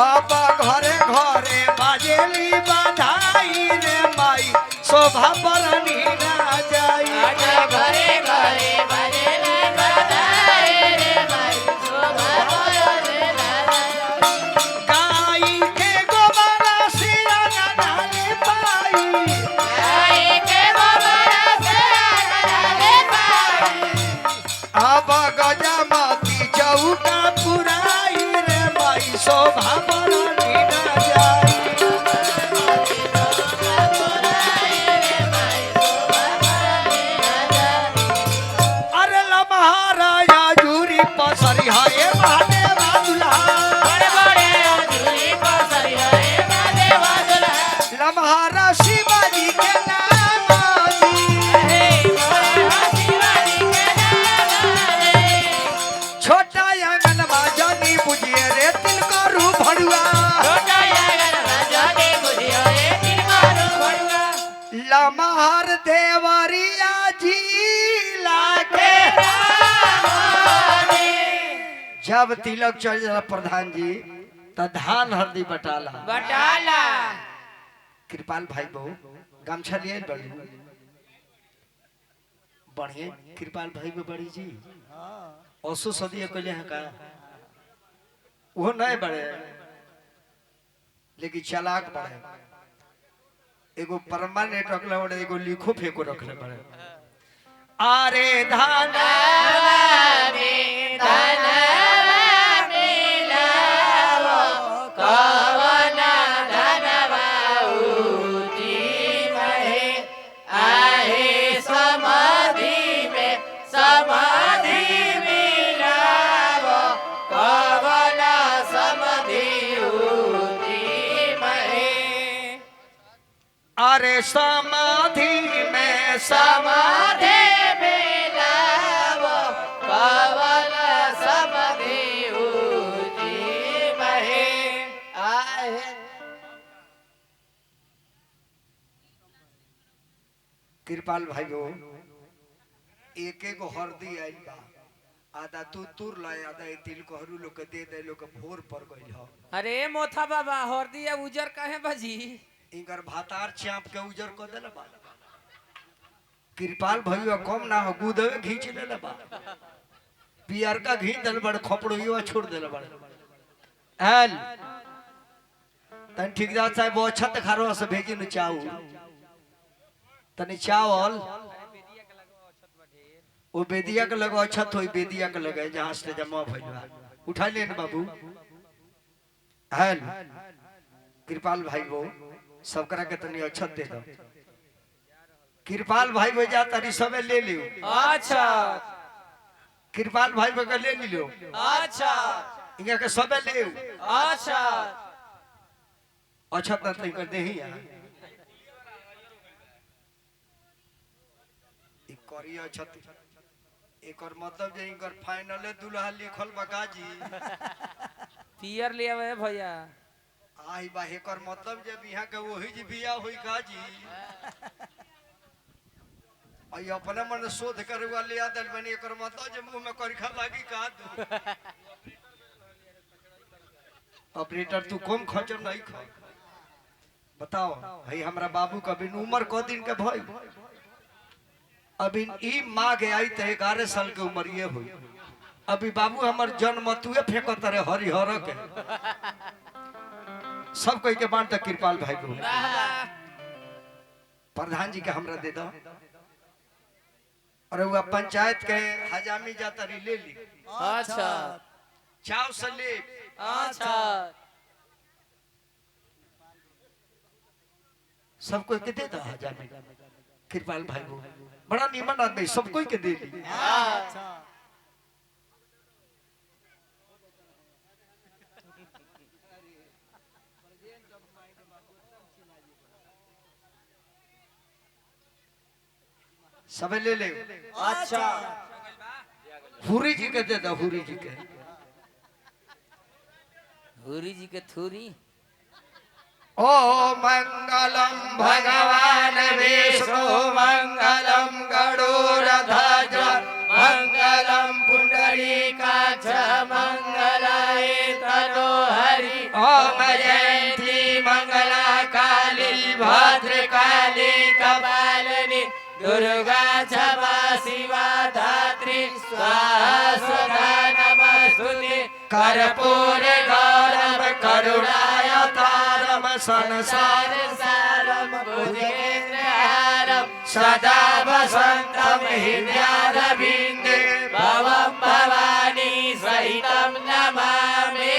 अब घरे घरे शोभा बरनी ना जाई घरे घरे बजेला बधाई रे माई शोभा बरनी ना जाई। गाई के गोबरा से डाले पाई गाई के गोबरा से डाले पाई अब गजमती चौका पुराई रे माई शोभा बरनी ना जाई अरे लमहाराया जूरी पसरी हाय महादेव दुल्हा बड़े बड़े आजुरी पसरी है महादेव दुल्हा लमहारा शिवाजी के नाम हे मोरे शिवाजी के नाम रे छोटा आंगन बाजनी बुझिए रे तिलकरू भड़ुआ छोटा यागर राजाने बुझियो रे तीन मारू बड़ुआ लमहर देवरिया जी लागे जब तिलक चढ़ जाला प्रधान जी त धान हरदी बटाला बटाला कृपाल भाई बहु गमछा लिए बड़ी बढ़िए कृपाल भाई में बड़ी जी औसो सदी कहले है का वो नहीं बड़े लेकिन चालाक बड़े एगो परमानेंट रखले बड़े एगो लिखो फेंको रखले बड़े आरे धान अरे समाधि में समाधि मिलावो पवन समाधि ऊंची महे आहे कृपाल भाइयों एक एक हरदी आइल बा आधा तू तुर लाए आधा ए तिल कहरू लोग के दे दे लोग के भोर पर गइल ह अरे मोथा बाबा हरदिया उजर काहे बजी इनकर भातार चाप के उजर क देले बा कृपाल भइयो कम ना हो गुदे घींच लेले बा पियर का घी दल बड़ खपड़ोइयो छोड़ देले बड़ एल तन ठेकेदार साहब वो छत खारो से भेजी न चाऊ तनी चावल वो बेदिया के लगो छत होई बेदिया के लगे जहां से जमा भइल बा उठा ले न बाबू एल कृपाल भाई वो सब करा के तनी अक्षत दे दो कृपाल भाई वो जा तनी सबे ले लियो अच्छा कृपाल भाई वो के ले लियो अच्छा इनका के सबे ले अच्छा अच्छा तनी कर दे ही यार ई करिया अक्षत एकर मतलब जे इनकर फाइनल दुल्हा लिखल बा गाजी पियर ले आवे भैया आई बा एकर मतलब जे बिहा के वही जी बिया होई गाजी आई अपने मन शोध करे वाली आदल बनी एकर मतलब जे मुंह में करखा लागी का दू ऑपरेटर तू कम खचर नहीं खा बताओ भाई हमरा बाबू का बिन उम्र को दिन के भाई अभी ई माँ के आई तो 11 साल के उम्र ये हुई अभी बाबू हमर जन्म तुए फेंको तरे हरिहर के सब कोई के बांट कृपाल भाई को प्रधान जी के हमरा दे दो और वो पंचायत के हजामी जाता री ले ली अच्छा चाव से ले अच्छा सब कोई के दे दो हजामी कृपाल भाई को बड़ा नीमन आदमी सब कोई के दे दी अच्छा सब ले ले अच्छा हुरी जी के दे दो हुरी जी के हुरी जी के थूरी ओ मंगलम भगवान विष्णु मंगलम गरुड़ध्वज मंगलम पुंडरीकाक्ष मंगलाय तनोहरि ओम जयंती मंगला काली भद्र काली कपालिनी दुर्गा क्षमा शिवा धात्री स्वाहा स्वधा नमस्तुते कर्पूर गौरव करुणावतारम संसार सारम भुजगेन्द्रहारम सदा वसंतम हृदयारविंदे भवं भवानी सहितं नमामि।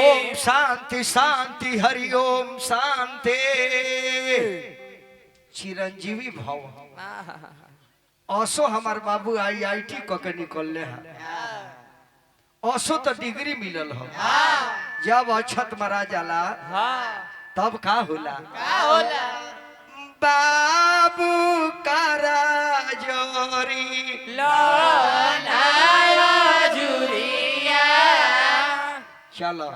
ओम शांति शांति हरि ओम शांति। चिरंजीवी भव। असो हमार बाबू IIT क के निकलले हैं। असो तो डिग्री मिलल हो। जब अक्षत मरा जाला तब का होला? बाबू कारा जोरी चलो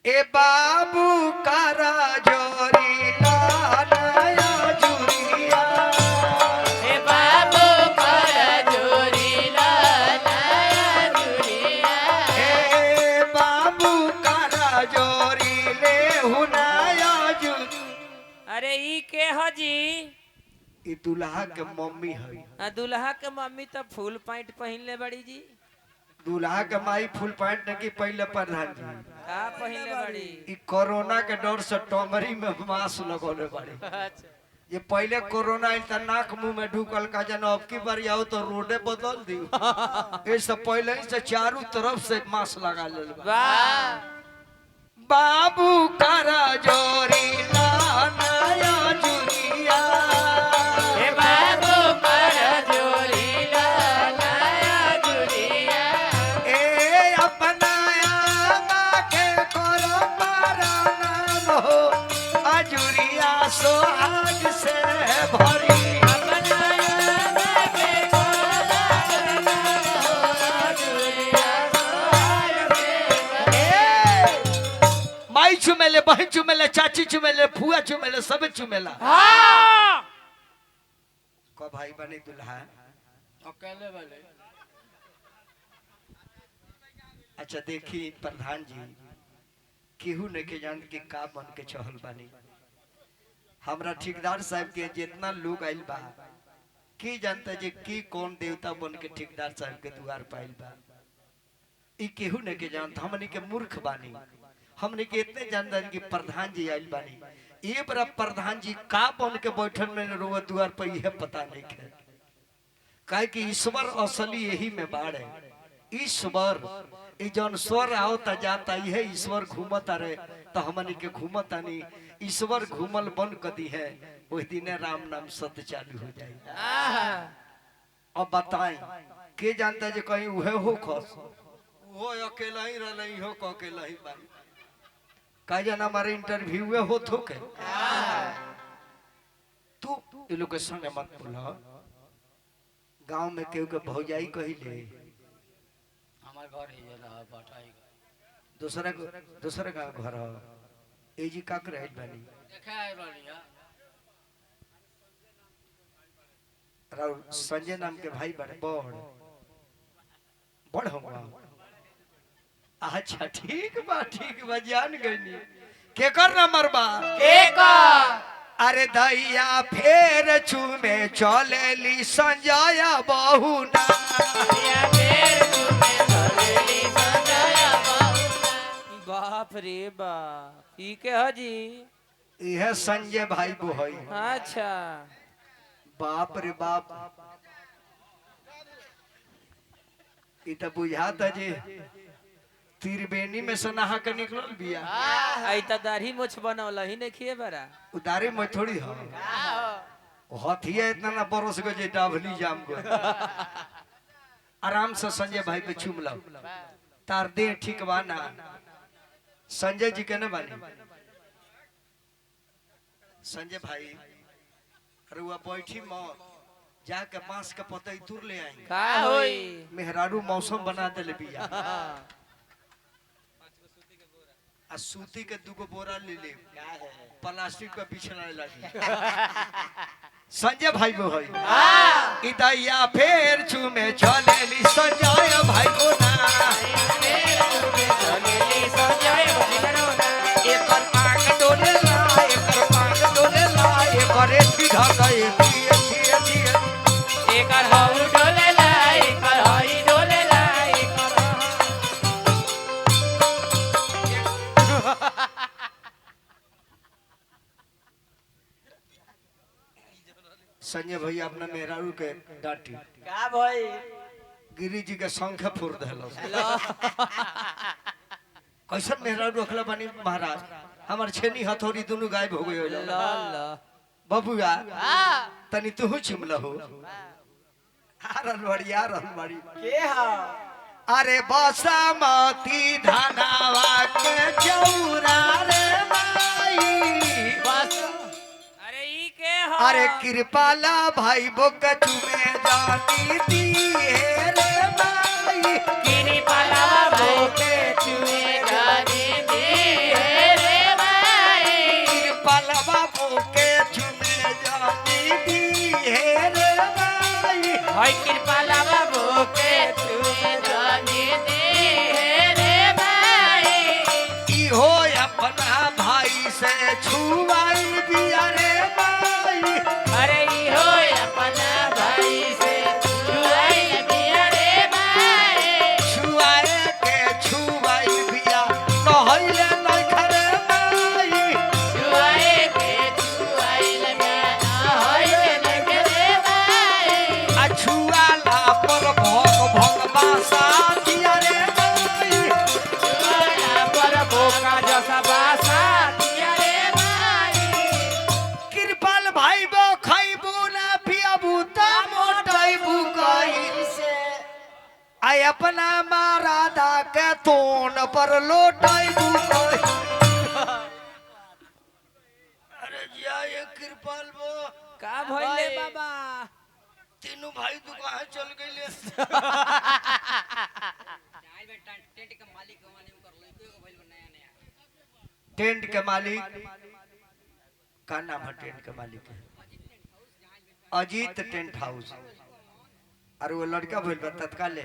ए बाबू कारा जोरी लाया जुरिया ए बाबू कारा जोरी ले हुनाया जुरी। अरे ई के हजी ई दुल्हा के मम्मी है। दुल्हा के मम्मी तो फुल पैंट पहनले बड़ी जी। दूल्हा के माई फुल पैंट की पहले प्रधान जी का पहनले बड़ी? ई कोरोना के डर से टोमरी में मास्क लगोले बड़ी। अच्छा ये पहले कोरोना आइल त नाक मुंह में ढुकल का जन अब की बार आओ तो रोडे बदल दी। इससे पहले ही से चारों तरफ से मास्क लगा लेल बा। वाह बाबू करा जोरी लाया जुरिया हे बाबू कर जोरी लाया जुरिया। ए अपनाया माँ के करो पारा नाम हो अजुरिया सोहाग से भरी। माई चुमेले, बहन चुमेले, चाची चुमेले, फुआ चुमेले, सब चुमेला। को भाई बने दुल्हा अकेले वाले अच्छा देखी प्रधान जी केहू ने के जान के का बन के चहल बानी। हमरा ठेकेदार साहब के जितना लोग आइल बा की जानता जे की कौन देवता बन के ठेकेदार साहब के द्वार पाइल बा। ई केहू ने के जानता। हमनी के मूर्ख बानी। हमने के इतने जानदारी कि प्रधान जी आइल बानी। ये बड़ा प्रधान जी का बन के बैठन में रोवा द्वार पर यह पता नहीं है। काहे कि ईश्वर असली यही में बाढ़ है। ईश्वर ई जौन स्वर आवता जाता यह ईश्वर घूमता रहे तो हमनी के घूमता नहीं। ईश्वर घूमल बन कदी है वही दिन राम नाम सत्य चालू हो जाए। अब बताएं के जानता जे कहीं उहे हो खस वो अकेला ही रही हो को अकेला ही बाई का जाना हमारे इंटरव्यू में हो तो के तू ये लोग के संग मत बोला। गांव में केहू के भौजाई कहिले हमार घर ही जला बटाई दूसरा का घर हो ए जी का करे बानी देखा है बढ़िया राव संजय नाम के भाई बड़े बड़ होगा। अच्छा ठीक बा जान गई के कर नंबर बा अरे दैया फेर चूमे चलेली संजय बहुना बाप रे बाप ई के हजी यह संजय भाई बो है। अच्छा बाप रे बाप ई तो बुझाता जे त्रिवेणी में से नहा के निकलल बिया। आई त दाढ़ी मोछ बनौला ही नहीं खिए बरा उदारी में थोड़ी हो हथिया इतना ना बरस गो जे डाभली जाम गो। आराम से संजय भाई पे चूम लो तार दे ठीक बाना। संजय जी के न बानी संजय भाई रुआ बैठी मौत जाके बांस के पतई तुर ले आई का होई मेहरारू मौसम बना देले बिया। आ सूती के दुगो बोरा ले ले प्लास्टिक पे बिछना लगी। संजय भाई वो है इदैया फेर चूमे चलेली संजय भाई को ना एकर पाक डोले ना एकर पाक डोले करे सीधा गए दिए दिए दिए एकर हऊ डोलेला एकर हई डोलेला एकर संजय भैया अपना मेहरारू के डांटी का भाई गिरी जी के संख्या फूर दिलो कैसा मेहरारू रखला बनी महाराज हमार छेनी हथौड़ी दोनों गायब हो गए बबुआ तनी तू चिमला हो रनवाड़ी के हा अरे बासमती धनावा के चौरा रे माई अरे ई के ह अरे कृपाला भाई बोक चुमे जानी दी हे रे माई गिरी पाला बोके चुए गाने दे रे भाई कृपाला बाबू के चुमे जानी दी हे रे माई हई कृपाला बाबू के चुए गाने दे रे भाई इहो अपना भाई से छुआई बिया रे माई अरे ई हो अपना भाई से छुआई बिया रे भाई छुआए के छुआई बिया नहैले नहीं खरे माई छुआए के छुआई लगा ना होई लगे रे भाई आ छुआला पर भोग भगवासा दिया रे माई छुआला पर बोका जसा बासा दिया रे भाई कृपाल भाई बो खैबू ना पियाबू ता मोटाइबू कहीं से आई अपना मारादा के तोन पर लोटाइबू कहीं अरे जिया ये कृपाल बो का भइले बाबा तीनों भाई तू कहाँ चल गईले टेंट के मालिक का नाम है टेंट के मालिक अजीत टेंट हाउस और वो लड़का बोल बा तत्काल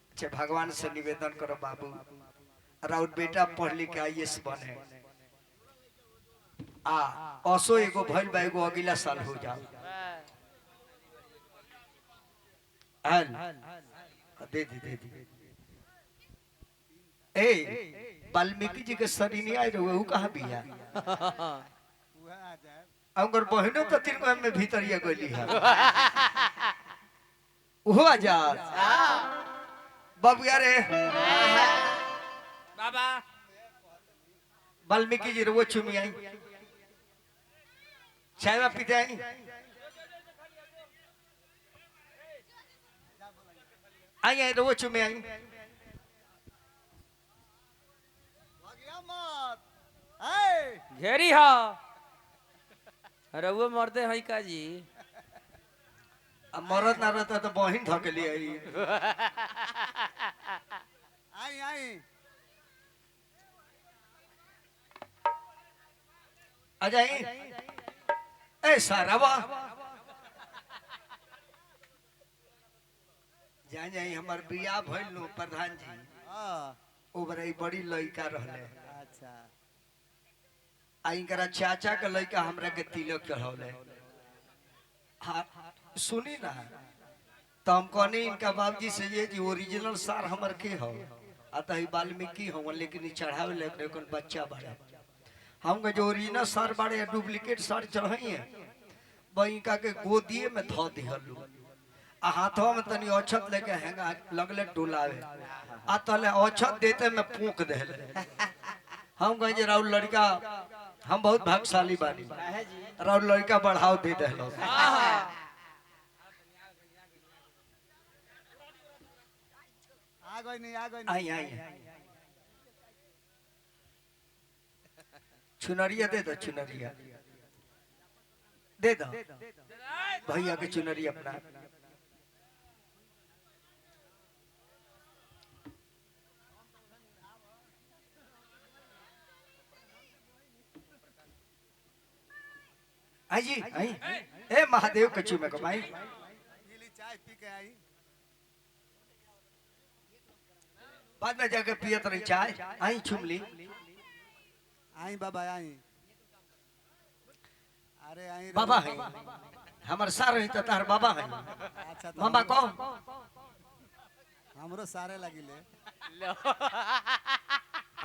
अच्छा भगवान से निवेदन करो बाबू और बेटा पढ़ लिख के आईएएस बने आ असो एगो भइल बा एगो अगला साल हो जाओ हल दे दे ए वाल्मीकि जी के शरीर नहीं आए रहे वो कहाँ बिया अगर बहनों तो तीन को में भीतर ये गोली है वो आजाद बाबू यार बाबा वाल्मीकि जी वो चुमी आई चाय में पीते आई आई आई वो चुमी आई घेरी हा अरे वो मरते हई का जी अब मरद ना रहता तो बहन धकेली आई आई आई आ जाई ए सारावा जान जाई हमार बियाह भइल नु प्रधान जी हां ओ बड़ी लड़का रहले अच्छा आई करा चाचा के लड़का हमरा के तिलक चढ़ौले हाँ सुनी ना तो हम कहनी इनका बाबूजी से ये जी ओरिजिनल सार हमर के हो अतः ही वाल्मीकि हो लेकिन ई चढ़ावे ले कोन बच्चा बड़ा हम के जो ओरिजिनल सार बड़े डुप्लीकेट सार चढ़ाई है बइका के गोदिए में धो दिहलु आ हाथों में तनी औछत लेके हैंगा लगले डुलावे आ तले औछत देते में पूक देले हम कहे जे राउल लड़का हम बहुत भाग्यशाली बानी राउल लड़का बढ़ाव दे देलो आ गई नहीं आई आई चुनरिया दे दो चुनरिया दे दो भैया के चुनरिया अपना आई जी आई ए महादेव के चुमे को भाई पीली चाय पी के आई बाद में जाके पियत रही चाय आई चुमली आई बाबा आई अरे आई बाबा है हमार सार है तो तार बाबा है अच्छा तो मामा को हमरो सारे लगिले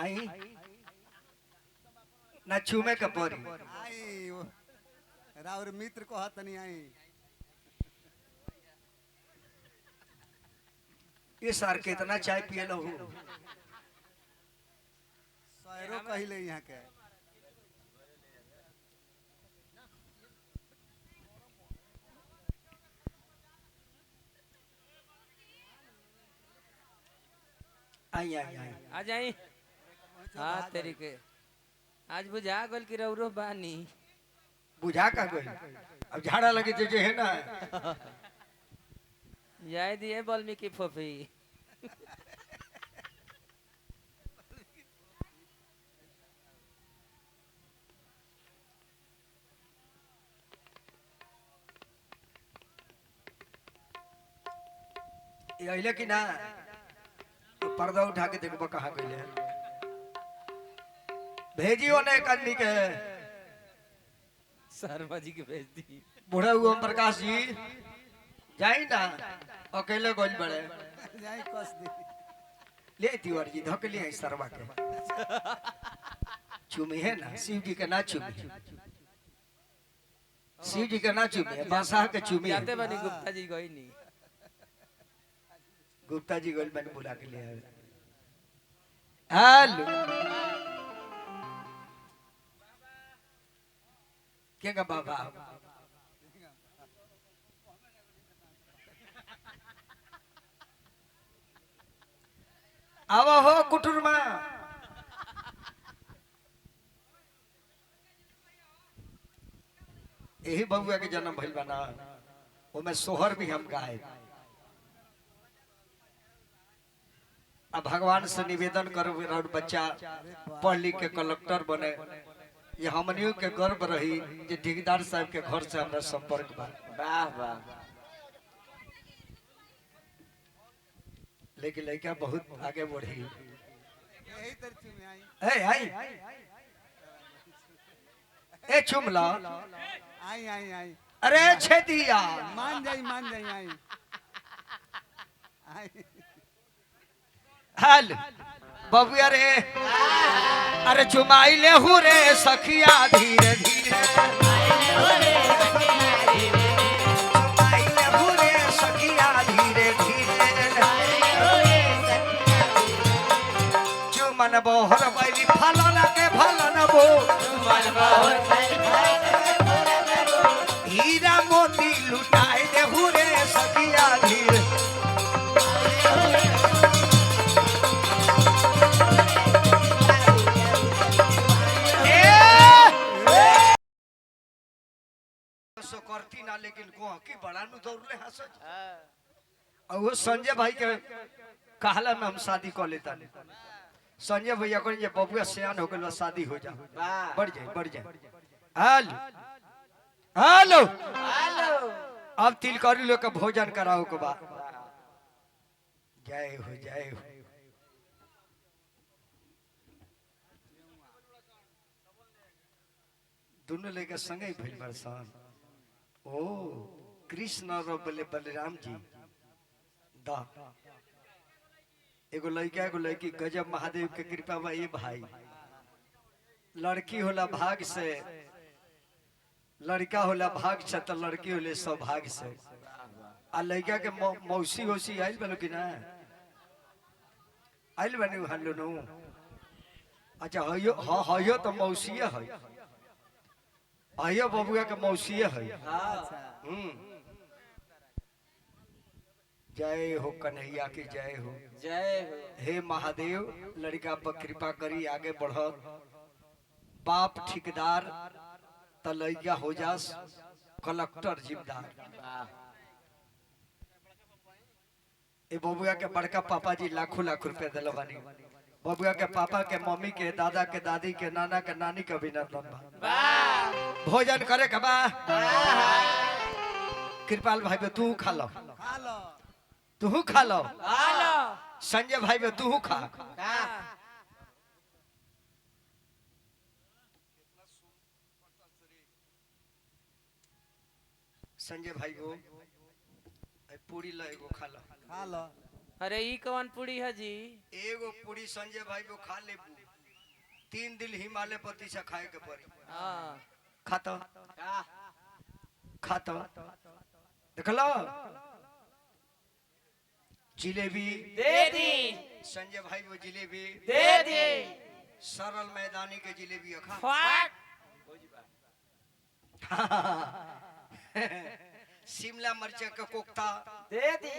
आई ना चूमे के परी आई राउर मित्र को हत नहीं आई ये सार कितना चाय पिए लो शहरों कहिले यहाँ के आई आई आई आ जाई हाँ तेरी के आज बुझा गोल की रौरो बानी बुझा का गई अब झाड़ा लगे तो जो है ना जाए दिए वाल्मीकि फोफी ये अइले कि ना पर्दा उठा के देखबो कहाँ गइले भेजियो ने एक आदमी के शर्मा जी के भेज दी बूढ़ा हुआ ओम प्रकाश जी जाई ना अकेले गोल बड़े जाई कस दी ले तिवारी जी धक लिए सरवा के चुमी है ना शिव जी के ना चुमी शिव जी के ना चुमी बादशाह के चुमी है। जाते बनी गुप्ता जी कोई नहीं गुप्ता जी गोल मैंने बुला के ले आए हेलो क्या का बाबा आवा हो कुटुरमा यही बबुआ के जन्म भइल बना वो में सोहर भी हम गाए अब भगवान से निवेदन करो और बच्चा पढ़ लिख के कलेक्टर बने ये हमनियों के गर्व रही जे ठेकेदार साहब के घर से हमरा संपर्क बा वाह वाह लेकिन लड़का बहुत आगे बढ़ी यही तरची में आई ए आई ए चुमला आई आई आई अरे छेदिया मान जाई आई आई हल बबुआ रे अरे चुमाई ले हूँ रे सखिया धीरे धीरे चुमाई ले हूँ रे सखिया धीरे धीरे चुमन बोहर बैली फलन के फलन बो हीरा मोती लुटाए दे हूँ रे सखिया धीरे सो करती ना लेकिन को की बड़ा नु दौड़ले हंस और वो संजय भाई के कहला में हम शादी कर लेता संजय भैया को ये बबुआ सियान हो गइल शादी हो जा बढ़ जाए हेलो हेलो हेलो अब तिलकरी लोग के भोजन कराओ के बा जय हो दोनों लेके संगे ही भइल बरसान ओ कृष्ण और बलराम जी दा एगो लड़का एगो लड़की गजब महादेव के कृपा बा ये भाई लड़की होला भाग से लड़का होला भाग से तो लड़की होले सौभाग्य से आ लड़का के मौसी वौसी आइल बनो कि ना आइल बने हल्लो नो अच्छा हयो तो मौसीए है आइयो बबुआ के मौसीए है जय हो कन्हैया की जय हो हे महादेव लड़का पर कृपा करी आगे बढ़त बाप ठेकेदार त लड़का हो जास कलेक्टर जिम्मेदार ए बबुआ के बड़का पापा जी लाखों लाख रुपया दिल बानी बबुआ के पापा के मम्मी के दादा के दादी के नाना के नानी के अभिनंदन बा भोजन करे के बा कृपाल भाई बे तू खा लो तू खा लो संजय भाई बे तू खा संजय भाई को पूरी लो एगो खा लो। खा लो। अरे ई कौन पूरी है जी? एगो पूरी संजय भाई को खा ले। 3 दिन हिमालय पति से खाए के पड़ी। हाँ खाता खाता देख लो। जिलेबी दे दी, संजय भाई वो जिलेबी दे दी। सरल मैदानी के जिलेबी खा। फट शिमला मिर्च का कोफ्ता दे दी।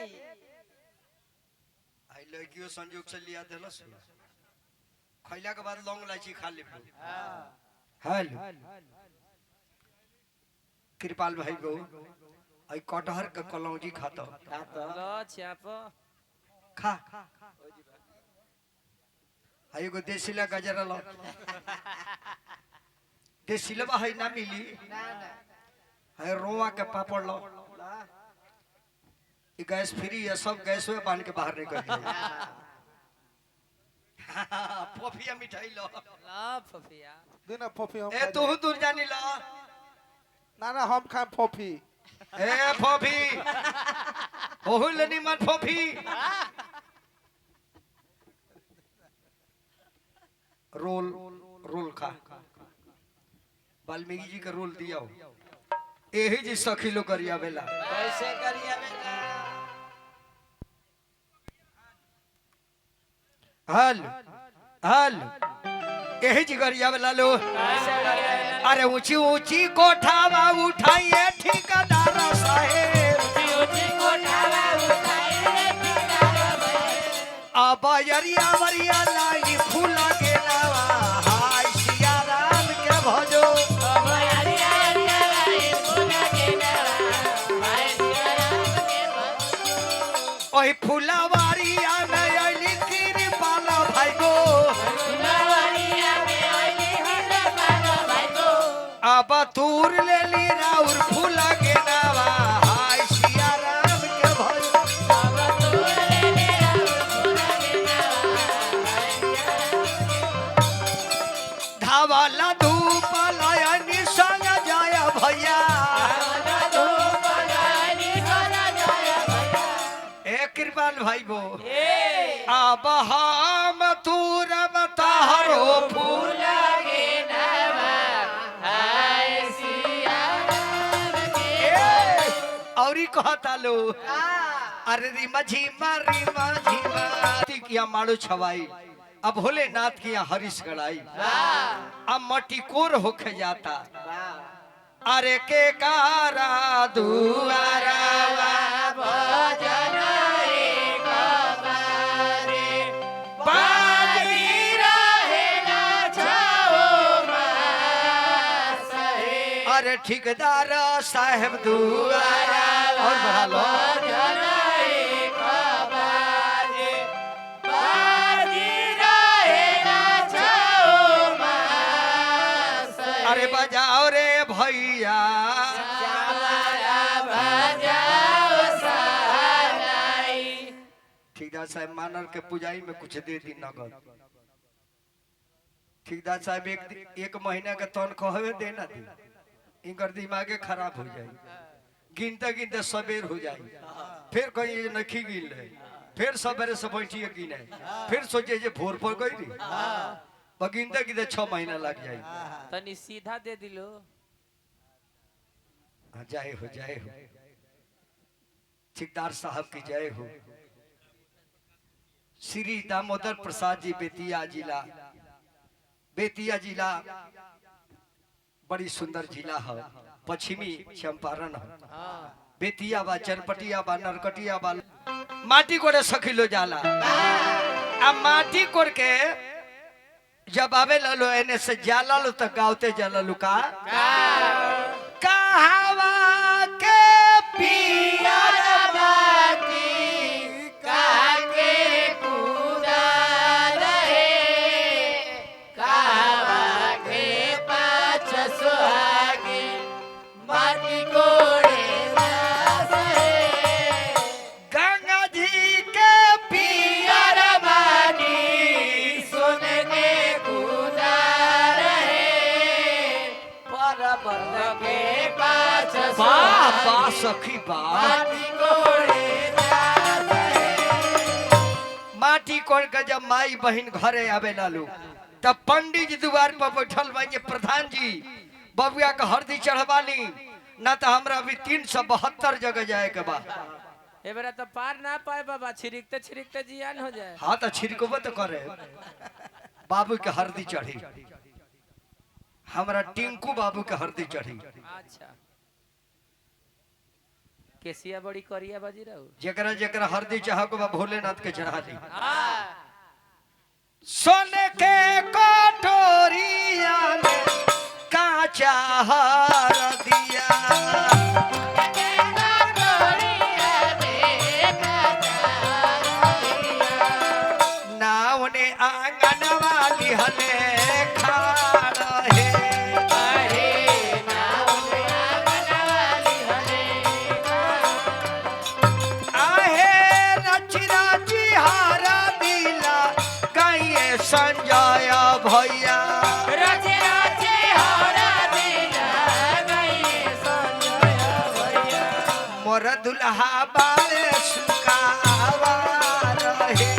आई लड़कियों संजोग से लिया देलस। खैला के बाद लौंग इलायची खा ले। हेलो कृपाल भाई को आई कटहर के कलौजी खाता लो छाप खा। आई को देसीला गजरा लो। देसीला है ना मिली। है रोवा के पापड़ लो। ये गैस फ्री है, सब गैस में बांध के बाहर निकल जाए। पोफिया मिठाई लो। ला फफिया देना फोफी हम ए तू दूर जानी लो। ना ना हम खाए फोफी। ए फोफी ओहु लेनी मत फोफी। रोल रोल खा। वाल्मीकि जी का रोल दिया हो। यही जी सखी लो करिया बेला। कैसे करिया बेटा? हल हल यही जी करिया बेला लो। कैसे करिया बेटा? अरे ऊंची ऊंची कोठावा उठाइए ठेकेदार साहेब। ऊंची ऊंची कोठावा उठाइए ठेकेदार साहेब। अब यरिया वरिया लाई फूला के लावा। हाय सिया राम के भजो। अब हरिया हरिया लाई फूला के नावा। हाय सिया राम के भजो। ओही फुलवारिया में अइली कृपाल भाई गो। फुलवारिया में आइली हल्ला पालो भाई को। अब तूर लेली राउर फूला के नावा। हाय सिया राम के भजो। अब तू ले ले फूला के नावा। हाय सिया राम के। धावाला धूप लायनी संग जाय भैया। आवाला धूप लायनी करा जाया भैया। ए कृपाल भाई गो ए अब हम तूरब तहरो फूल। लगे नवा। हाय सिया राम के। औरी कहता लो। अरे रिमा झीमा किया माड़ो छवाई। अब भोलेनाथ की यहाँ हरीश गड़ाई। अब मटी कोर होके जाता। अरे के कारा दुआरा भजन एक बारे बाजी रहेला छाओ मास है। अरे ठेकेदार साहेब दुआरा। और बढ़ा लो। भजन एक बारे बाजी रहेला छाओ मास है। अरे बजाओ रे भैया। हमारा बजाओ सहाय। ठेकेदार साहब मानर के पुजाई में कुछ दे दी नगद। ठेकेदार साहब एक महीना के तनख्वाह देना दी। इनकर दिमागे खराब हो जाए। गिनते गिनते सबेर हो जाए। फिर कहीं ये नखी गिन रहे। फिर सवेरे से बैठिए गिने। फिर सोचे जे भोर पर गई रही। गिनते गिनते 6 महीना लग जाए। तनी सीधा दे दिलो। जय हो जय हो। ठेकेदार साहब की जय हो। श्री दामोदर प्रसाद जी बेतिया जिला। बेतिया जिला बड़ी सुंदर जिला है। पश्चिमी चंपारण है। बेतिया बा चनपटिया बा नरकटिया बा। माटी कोड़े सखिलो जाला। अब माटी कोड़ के जब आवे लो एने से जाला लो तो गावते जाला लो का कहावा के पियर बाती काके कूदा रहे। कावा के पाछ सुहागे माटी कोड़े दास है। गंगा जी के पियर बाती सुन के कूदा रहे। पर के पाछ वाह वाह सखी वाह माटी कोड़ के जब माई बहन घरे आवे लालू तब पंडित जी द्वार पर बैठल बाइए प्रधान जी बबुआ का हरदी चढ़वानी ना तो हमरा अभी 372 जगह जाए के बा ए बेरा तो पार ना पाए बाबा छिड़कते जियान हो जाए। हाँ तो छिड़कबो तो करे बाबू के हरदी चढ़ी हमरा टिंकू बाबू के हरदी चढ़ी अच्छा केसिया बड़ी करिया बाजी रहू जकरा जकरा हरदी चाह को बा भोलेनाथ के चढ़ा दी हां सोने के कटोरिया में काचा हरदिया नाव ने आंगन वाली हले खा रहे आहे रची राची हारा दिला गाइए संजय भैया मोर दुल्हा बाले सुकावा रहे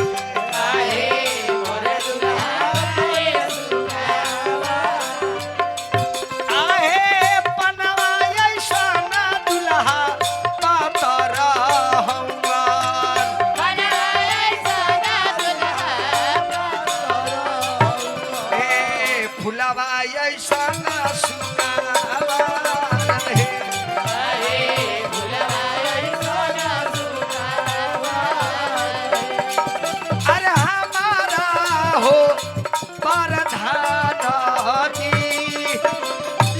आहे पनवा ऐसन दुल्हा पातर हौवन ए फुलवा ऐसन सुकावा रहे अरे हमारा हो परधान जी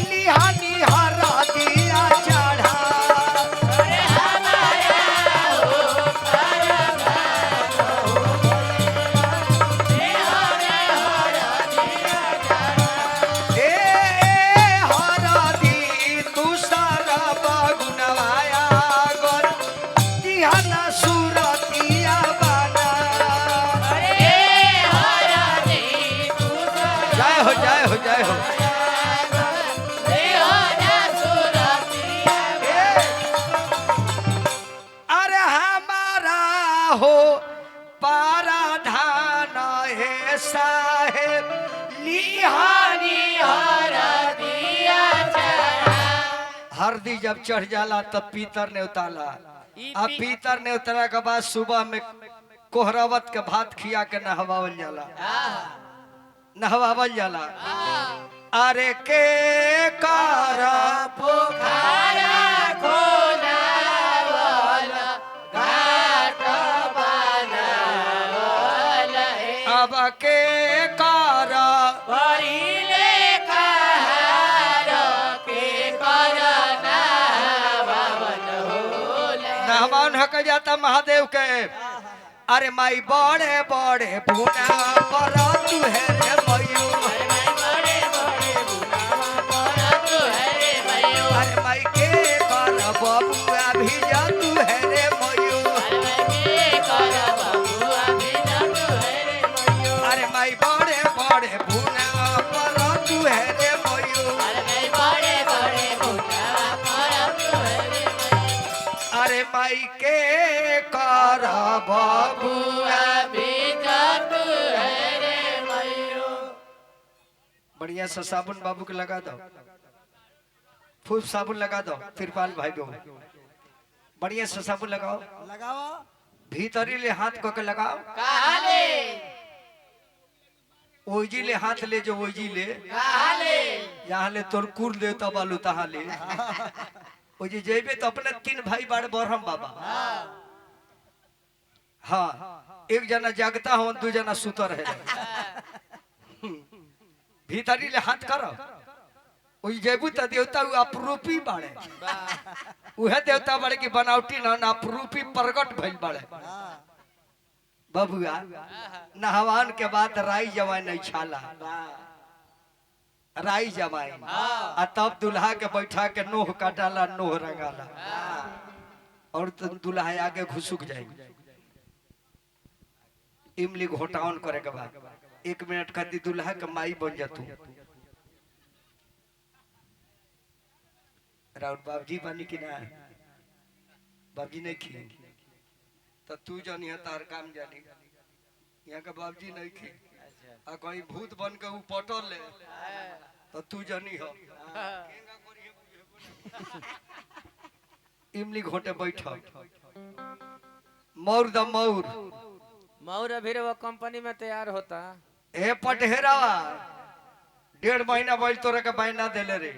लिहानी हरा दिया चढ़ा ए हरा दी तू सारा बगुनवाया गोर दिहाना सुरतिया बना जय हो जय हो जय हो अरे हमारा हो पाराधान है साहेब लिहानी हरदी जब चढ़ जाला तब पीतर ने उताला अब पीतर ने उतरा के बाद सुबह में कोहरावत के भात खिया के नहवावल जाला अरे के कारा अब के कारा नहवान हक जाता महादेव के अरे माई बड़े बड़े भुना पर तू है रे मयूर अरे माई के कर बबुआ भी जा तू है रे मयूर अरे माई बड़े बड़े भुना पर तू है रे मयूर अरे माई के कर बबुआ बढ़िया सा साबुन बाबू के लगा दो खूब साबुन लगा दो तिरपाल भाई को बढ़िया सा साबुन लगाओ लगाओ भीतरी ले हाथ को के लगाओ ओजी ले हाथ ले जो ओजी ले यहाँ ले तोर कुर ले तब आलू तहा ले ओजी जेबे तो अपने 3 भाई बाड़े बरहम बाबा हाँ एक जना जागता हो 2 जना सुतर है भीतरी ले हाथ करो ओई जेबू त देवता अपरूपी बाड़े उहे देवता बाड़े की बनावटी ना अपरूपी प्रगट भइल बाड़े बबुआ नहवान के बाद राई जवाई नहीं छाला राई जवाई आ तब दुल्हा के बैठा के नोह काटाला नोह रंगाला और तो दुल्हा आगे घुसुक जाएगी इमली घोटावन करे के बाद 1 मिनट खातिर दुल्हा के माई बन जातू राउत बाबजी बनी कि ना बाबजी नहीं खी तो तू जानी है तार काम जानी यहाँ का बाबजी नहीं खी आ कहीं भूत बन के ऊ पटल ले तो तू जानी हो इमली घोटे बैठ मौर द मौर मौर अभी वो कंपनी में तैयार होता। ए पटहेरावा 1.5 महीना बैल तोरे के बहना देले रे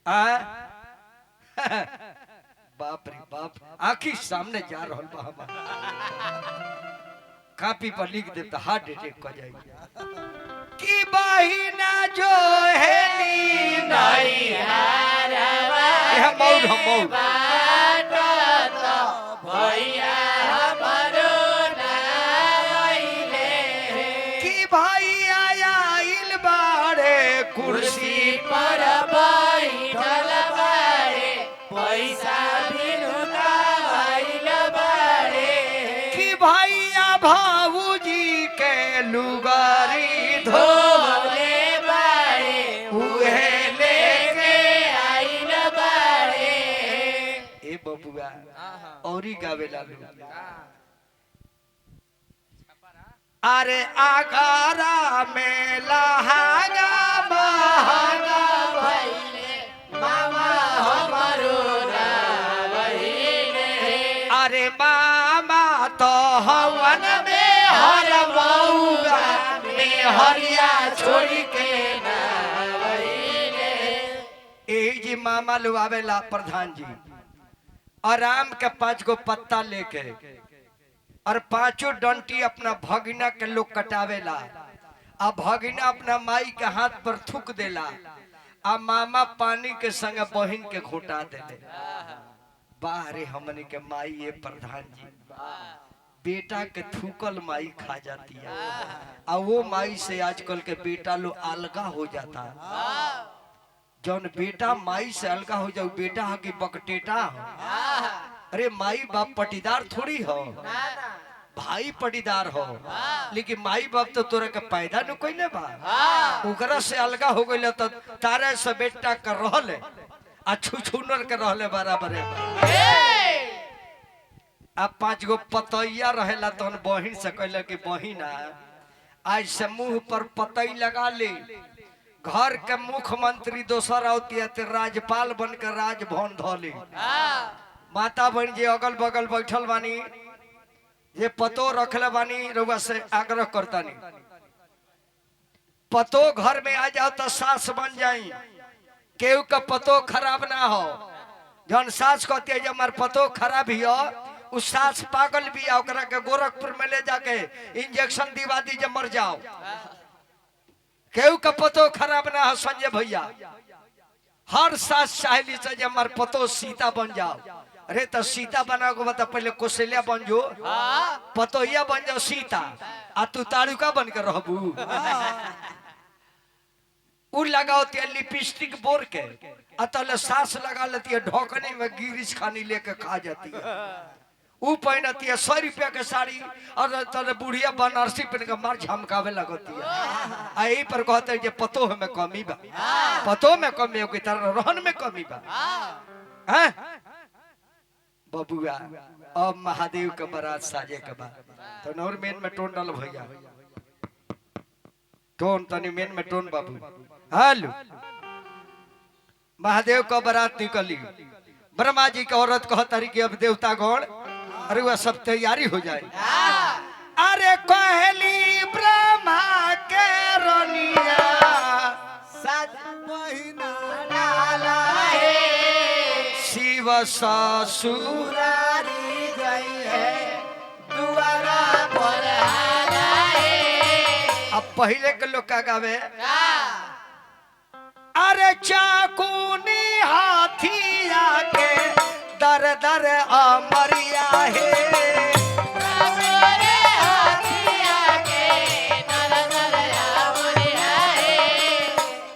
आ बाप रे बाप आखी सामने जा रहल बा हमार कापी पर लिख दे तो हार्ट अटैक हो जाएगी कि बहिना जो है नी नहीं हरवा यह मौर हम मौर भैया हमरो नाइले कि भाई आया इल बाड़े कुर्सी पर बैठल बारे पैसा बिनुका भइल बारे कि भैया भाऊजी के लुगारी धो धोले बारे उहे लेके आइल बारे। ए बबुआ औरी गावे लालू अरे आगारा में लहागा महंगा भइले मामा हमरो नाइले अरे मामा तो हवन में हर मऊगा में हरिया छोड़ी के नाइले ए जी मामा लुआवेला प्रधान जी आराम के 5 गो पत्ता लेके और 5 डंटी अपना भगिना के लोग कटावेला आ भगिना अपना माई के हाथ पर थूक देला आ मामा पानी के संग बहिन के घोटा देले बाहरे हमने के माई ये प्रधान जी बेटा के थूकल माई खा जाती है आ वो माई से आजकल के बेटा लोग अलगा हो जाता है जौन बेटा माई से अलगा हो जाओ बेटा हो कि बकटेटा हो अरे माई बाप पटीदार थोड़ी हो भाई पटीदार हो लेकिन माई बाप तो तोरा के पैदा न कोई ने बा ओकरा से अलगा हो गइल त तारे से बेटा कर रहले आ छुछुनर के रहले बराबर अब 5 गो पतैया रहेला तन बहिन से कहले कि बहिना आज से मुंह पर पतई लगा ले घर के मुख्यमंत्री दोसर होती है राज्यपाल बनकर राजभवन धोली माता बहन जी अगल बगल बैठल बानी ये पतो रखले बानी रउआ से आग्रह करतानी पतो घर में आ जाओ तो सास बन जाई केहू का पतो खराब ना हो जौन सास कहती है हमार पतो खराब ही हो उस सास पागल भी है ओकरा के गोरखपुर में ले जाके इंजेक्शन दिवा दीजिए मर जाओ केहू का पतो खराब ना हो संजय भैया हर सास चाहली से हमार पतो सीता बन जाओ अरे तो सीता बना को बता पहले कौशल्या बन जो पतोहिया बन जाओ सीता आ तू तारुका बन कर रहबू उ लगाओ ते लिपस्टिक बोर के अतल सास लगा लेती है ढोकने में गिरिश खानी लेके खा जाती है उ पहनती है 100 रुपया के साड़ी और तले बुढ़िया बनारसी पहन के मार झमकावे लगती है आ यही पर कहते हैं कि पतो में कमी बा पतो में कमी हो की तरह रहन में कमी बा हैं बबुआ अब महादेव के बारात साजे के बाद तो नौर मेन में टोन डाल भैया टोन तनी मेन में टोन बाबू हेलो महादेव का बारात निकली ब्रह्मा जी की औरत कहतारी कि अब देवता गण अरे वह सब तैयारी हो जाए अरे कहली ब्रह्मा के रनिया महीना शिव ससुरारी गई है दुआरा पर आए अब पहले के लोग का गावे अरे चाकूनी हाथिया के दर दर अमरिया है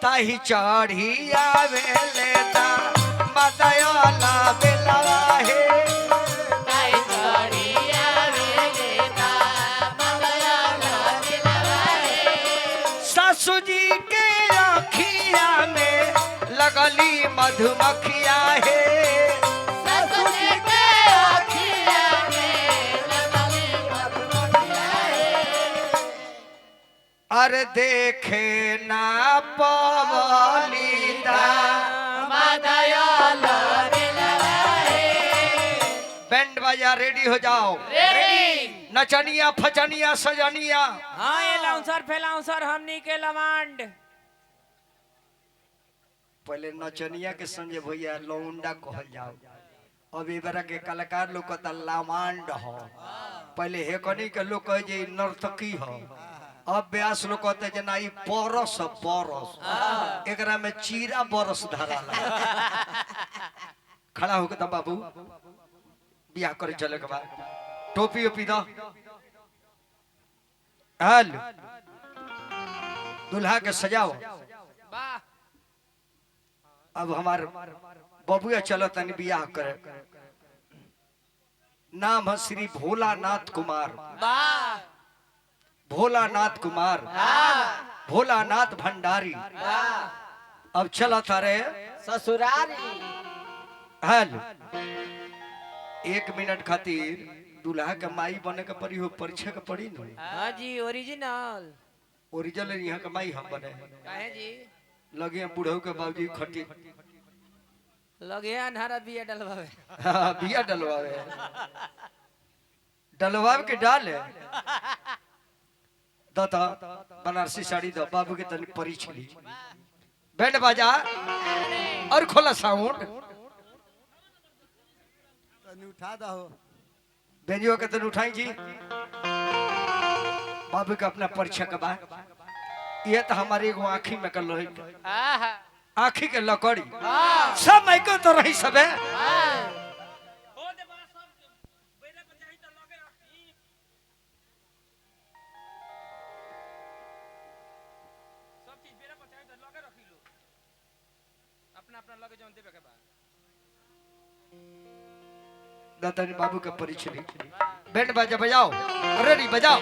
ताही चढ़ी आवे लेता मदयाला बेलवा है ससु जी के आखिया में लगली मधुमक्खिया है ससुर के अखिया में लगली मधुमक्खिया है। अरे देखे ना पवलीदा मदयाल दिलवा है। बैंड बाजा रेडी हो जाओ रेडी। नचनिया फचनिया सजनिया हाँ ये लाउंसर फैलाउंसर हमनी के लमांड। पहले नचनिया के संजय भैया लौंडा कहल जाओ अब इबरा के कलाकार लोग कहता लामांड हो पहले हेकनी के लोग कहे जे नर्तकी हो अब व्यास लोग कहते जना ई परस परस एकरा में चीरा बरस धराला खड़ा होके त बाबू बियाह करे चले के बाद टोपी ओपी दो हाल दुल्हा के सजाओ वाह अब हमार बबुआ चलो तनी बियाह करे नाम है श्री भोलानाथ कुमार वाह भोलानाथ कुमार भोलानाथ भंडारी अब चला थारे ससुरारी। हाल 1 मिनट खातिर दूल्हा के माई बने के पड़ी हो परीक्षा के पड़ी न हाँ जी ओरिजिनल। ओरिजिनल यहाँ के माई हम बने काहे जी लगे हैं बूढ़ऊ के बाबूजी खटी लगे अनहारा बिया डलवावे। हाँ, बिया डलवावे डलवावे के डाल है दाता बनारसी साड़ी दो बाबू के तनी परीक्षा ली बैंड बाजा और खोला साउंड तनी उठा दहो बेंजियो के तन उठाई जी बाबू का अपना परीक्षा के बाद ये तो हमारी एगो आँखी में कर लोही आहा आँखी के लकड़ी सब माइको तो रही सबे अपना अपना लगे जौन देबे के बा। दातानी बाबू का परीक्षा ली बैंड बाजा बजाओ रेडी बजाओ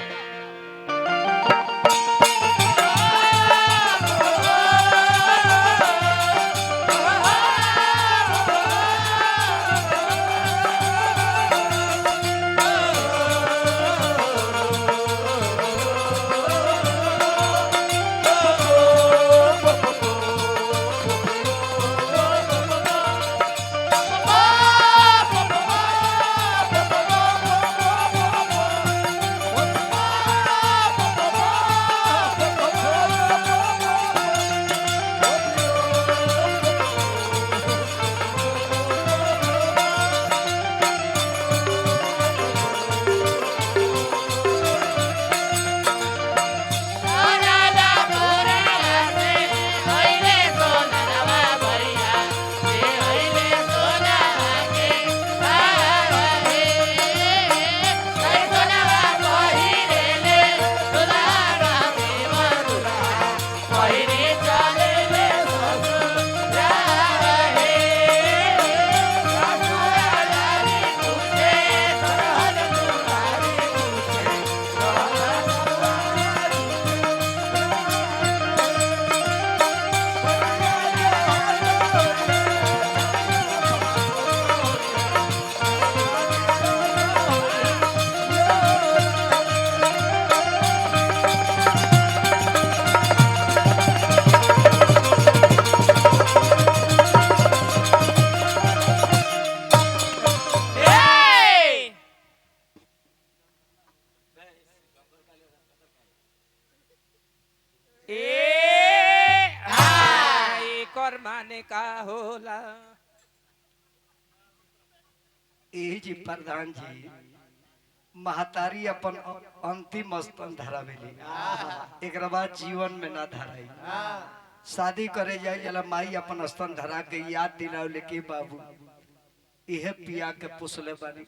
माने का होला। यही जी प्रधान जी महतारी अपन अंतिम स्तन धरावेली एक बाद जीवन में ना धराई शादी करे जाए जला माई अपन स्तन धरा के याद दिलावले के बाबू यह पिया के पोसले बानी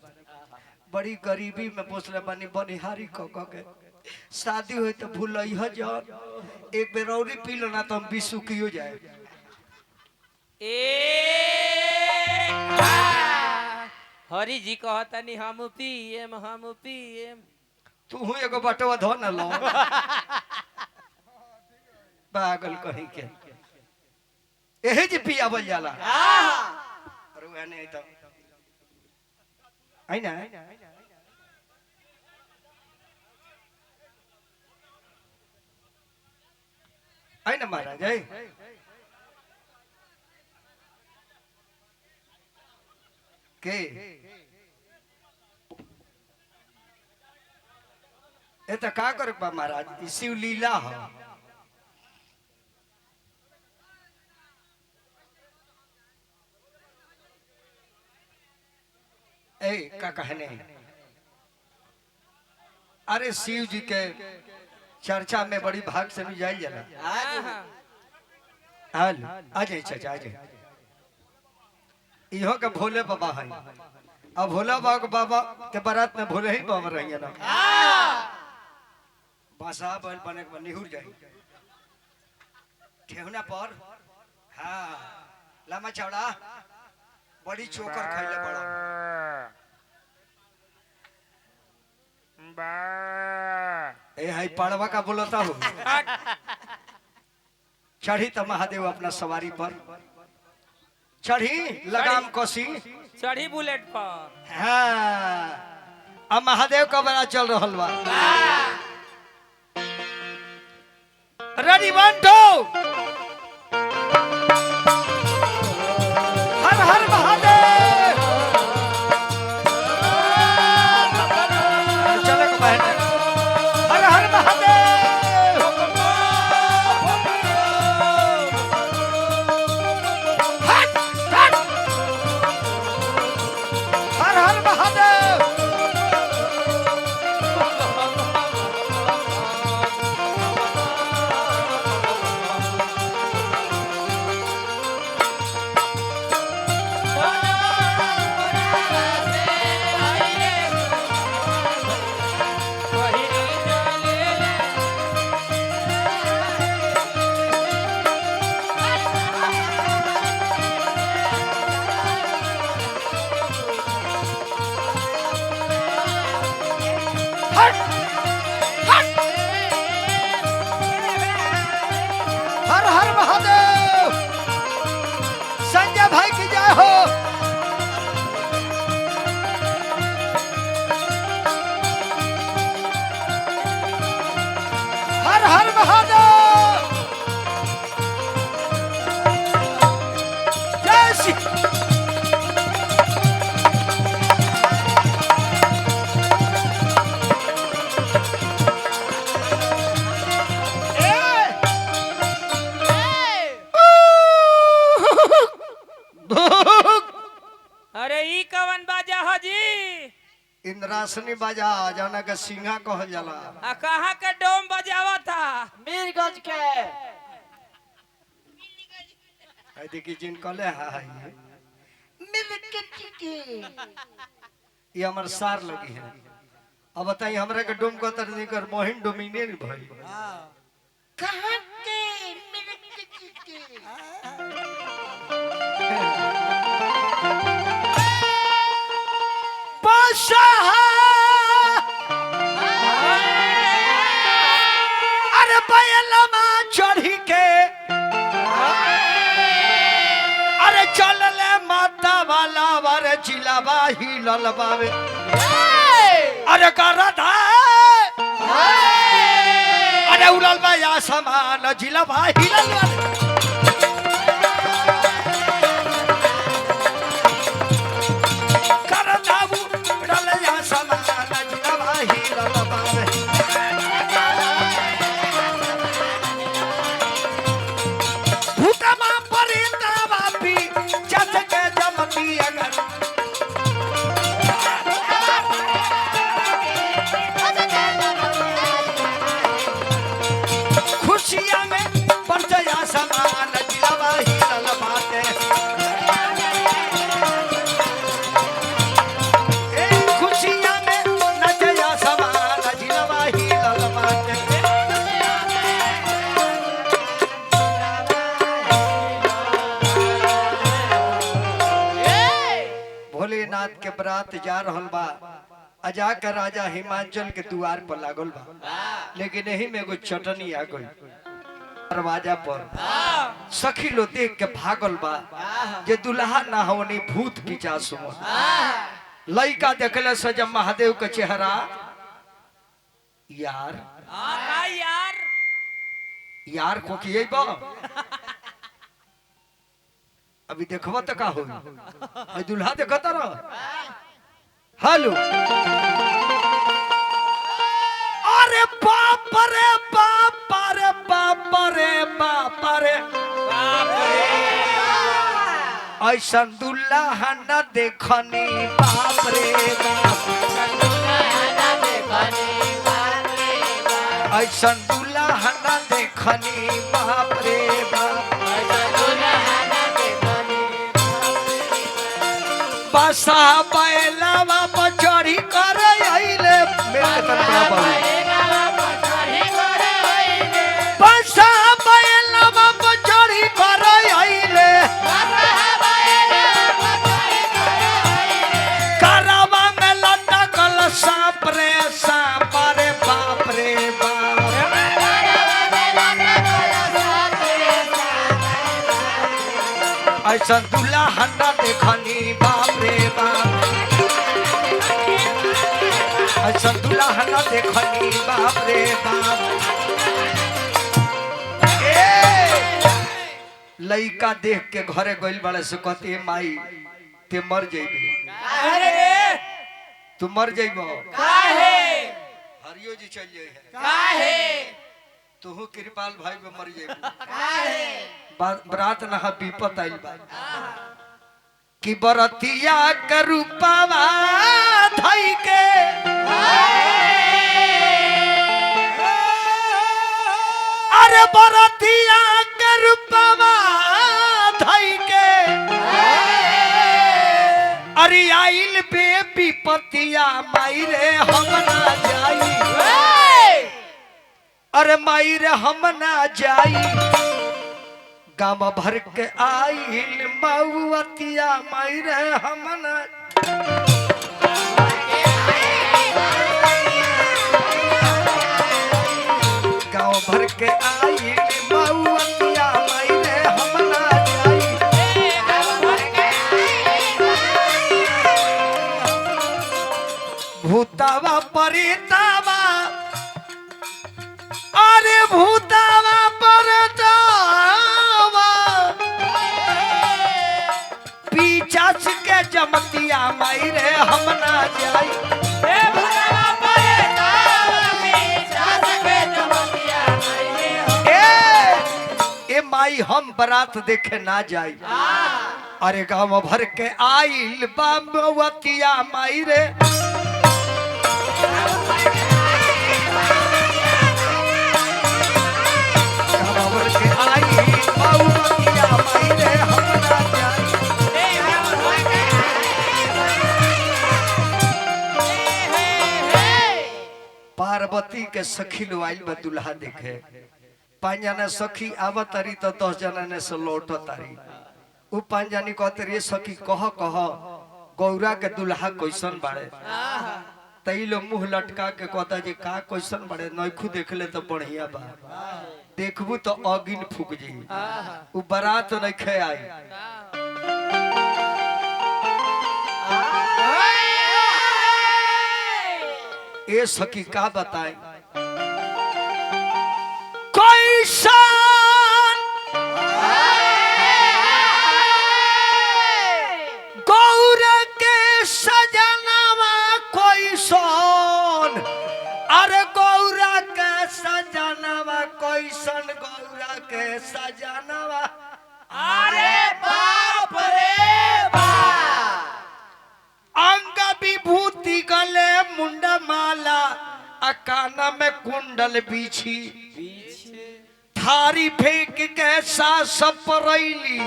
बड़ी गरीबी में पोसले बानी बनिहारी क के शादी हुई तो भूल जान एक बेर और पी लेना तो हम बिसुकियो जाए हरि जी कहतनी हम पिएम तू हूँ एगो बटवा धो न लो पागल कहीं के यही जी पियावल जाला अरे वह नहीं तो आई ना आई ना महाराज आई के ए तो का कर महाराज ई शिव लीला है ए का कहने अरे शिव जी के चर्चा में बड़ी भाग से भी जाइल जाला हाल आ जाए चाचा आ जाए इहो के भोले बाबा है अब भोला बाबा के बारात में भोले ही बाबा रहेंगे ना बासा बन बने के निहुर जाए ठेहुना पर हाँ लम्बा चौड़ा बड़ी चोकर खैले बड़ा ए हाई पाड़वा का बोलता हूँ चढ़ी तो महादेव अपना सवारी पर चढ़ी लगाम कोसी चढ़ी बुलेट पर हाँ अब महादेव का बड़ा चल रहा बा रेडी 1 2 हर हर महादेव चलो को बहन हर हर महादेव हट हट हर हर महादेव हर हर महादेव संजय भाई की जय हो हर हर महादेव जय श्री अरे ई कवन बाजा हो जी इंद्रासनी बाजा जाना का सिंहा कहल जाला आ कहाँ के डोम बजावा था मीरगंज के आई देखी जिन कहले हां ये हमर सार लगी है अब बताइए हमरा के डोम को तरनी कर मोहिन डोमिनेट भाई कहाँ के मीरगंज के अरे बैलमा चढ़ी के अरे चल ले माता वाला वारे जिलावा ही ललबावे अरे करदा अरे उड़ल बा या समान जिलावा ही ललबावे करदा उड़ल या समान जिलावा ही ललबावे भूतमा परिंदा बापी जस के जमती अगर खुशियां में परचया समान जिलावा ही ललबाते ए खुशियां में नचया समान जिलावा ही ललबाते भोलेनाथ के बरात जा रहल बा अजा कर राजा हिमाचल के द्वार पर लागल बा लेकिन यही में एगो चटनी आ गई दरवाजा पर सखी लो देख के भागल बा जे दुल्हा ना होनी भूत पिचास हो लइका देखले से जब महादेव के चेहरा यार का यार यार को किए बा अभी देखबो तो का होई ए दुल्हा देखत रह हेलो अरे बाप रे बाप रे बाप रे बाप रे बाप रे ऐसा दुल्हा न देखनी बाप रे बाप ऐसा दुल्हा न देखनी बाप रे बाप बसा बैलवा पर चढ़ी कर आइले मेरे तरफ बसा बैलवा पर चढ़ी कर आइले करवा में लटकल सांप रे बाप रे बाप ऐसा दुल्हा न देखनी बाप रे बाप ऐसा दुल्हा न देखनी बाप रे बाप लइका देख के घरे गइल बड़े से कहती माई ते मर जइबे अरे रे तू मर जइबो काहे हरियो जी चल जाए है काहे तू कृपाल भाई में मर जइबो काहे बरात ना विपत आइल बा कि बरतिया के रूपवा धई के अरे बरतिया के रूपवा धई के अरे आइल बे विपतिया माई रे हम ना जाई अरे माई रे हम ना जाई गाम भर के आइल मऊतिया माई रे हम ना गाँव भर के आइल मऊतिया माई रे हम ना जाई भूतावा परितावा अरे भूतावा परतावा पीछाच के जमतिया माई रे हम ना जाई ए माई हम बारात देखे ना जाई अरे गाँव भर के आइल बामवतिया माई रे पार्वती के सखी लो आइल बा दुल्हा देखे 5 जना सखी आवत तारी तो 10 जना ने से लौट तारी उ 5 जानी कहते रे सखी कह गौरा के दुल्हा कैसन बाड़े तई लो मुंह लटका के कहता जे का कैसन बाड़े नइखू देखले तो बढ़िया बा देखबू तो अगिन फूक जी उ बारात नइखे आई ए सखी का बताए कैसन गौर के सजनवा कैसन अरे गौरा के सजनवा कैसन गौरा के सजनवा अरे बाप रे बाप अंग विभूति गले मुंडा माला अकाना में कुंडल बीछी थारी फेंक के सास परैली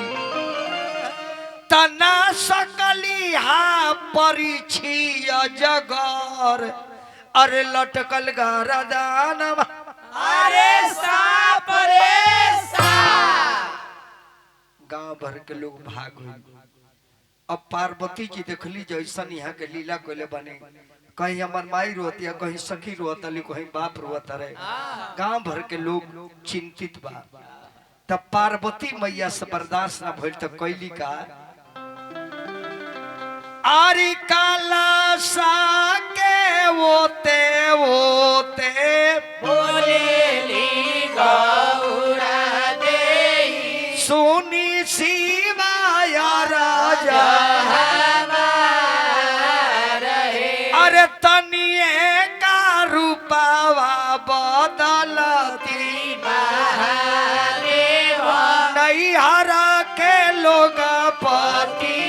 तना सकली हा परिछी अजगर अरे लटकल गरदान अरे सांप रे सांप गांव भर के लोग भाग गए अब पार्वती जी देखली जैसन यहाँ के लीला कोले बने कहीं हमार माई रोती कहीं सखी रोतली कहीं बाप रोता रहे गांव भर के लोग चिंतित बा तब पार्वती मैया से बर्दाश्त ना भइल तो कैली का आरी काला सा के ओते ओते बोलेली गौरा देई सोनी शिवाय राजा अरे तनिए का रूपावा बदलती नहीं हरा के लोग पति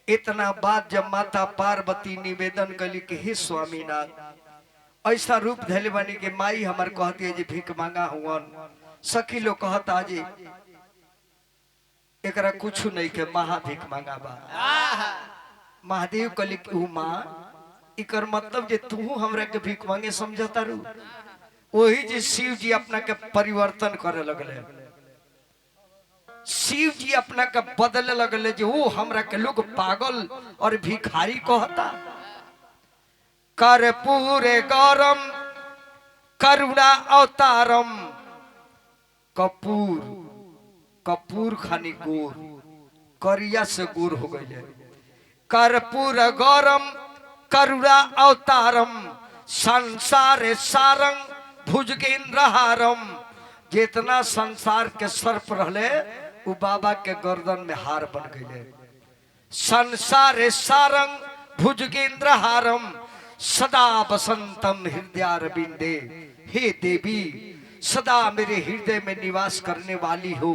इतना बात जब माता पार्वती निवेदन कली कि हे स्वामीनाथ ऐसा रूप धैले बनी के माई हमार कहती है जी भीख मांगा हुवन सखी लोग कहता जी एकरा कुछ नहीं के महा भीख मांगा बा महादेव कली कि माँ इकर मतलब जे तू हमरा के भीख मांगे समझता रू वही जी शिव जी अपना के परिवर्तन करे लगले शिव जी अपना के बदले लगले जे वो हमरा के लोग पागल और भिखारी कहता कर्पूरे गौरम करुणा अवतारम कपूर कपूर खानी गोर करिया से गोर हो गए कर्पूर गौरम करुणा अवतारम संसार सारंग भुजगेंद्रहारम जितना संसार के सर्प रहले उ बाबा के गर्दन में हार बन गए संसार सारंग भुजगेंद्रहारम सदा बसंतम हृदयारविंदे हे देवी सदा मेरे हृदय में निवास करने वाली हो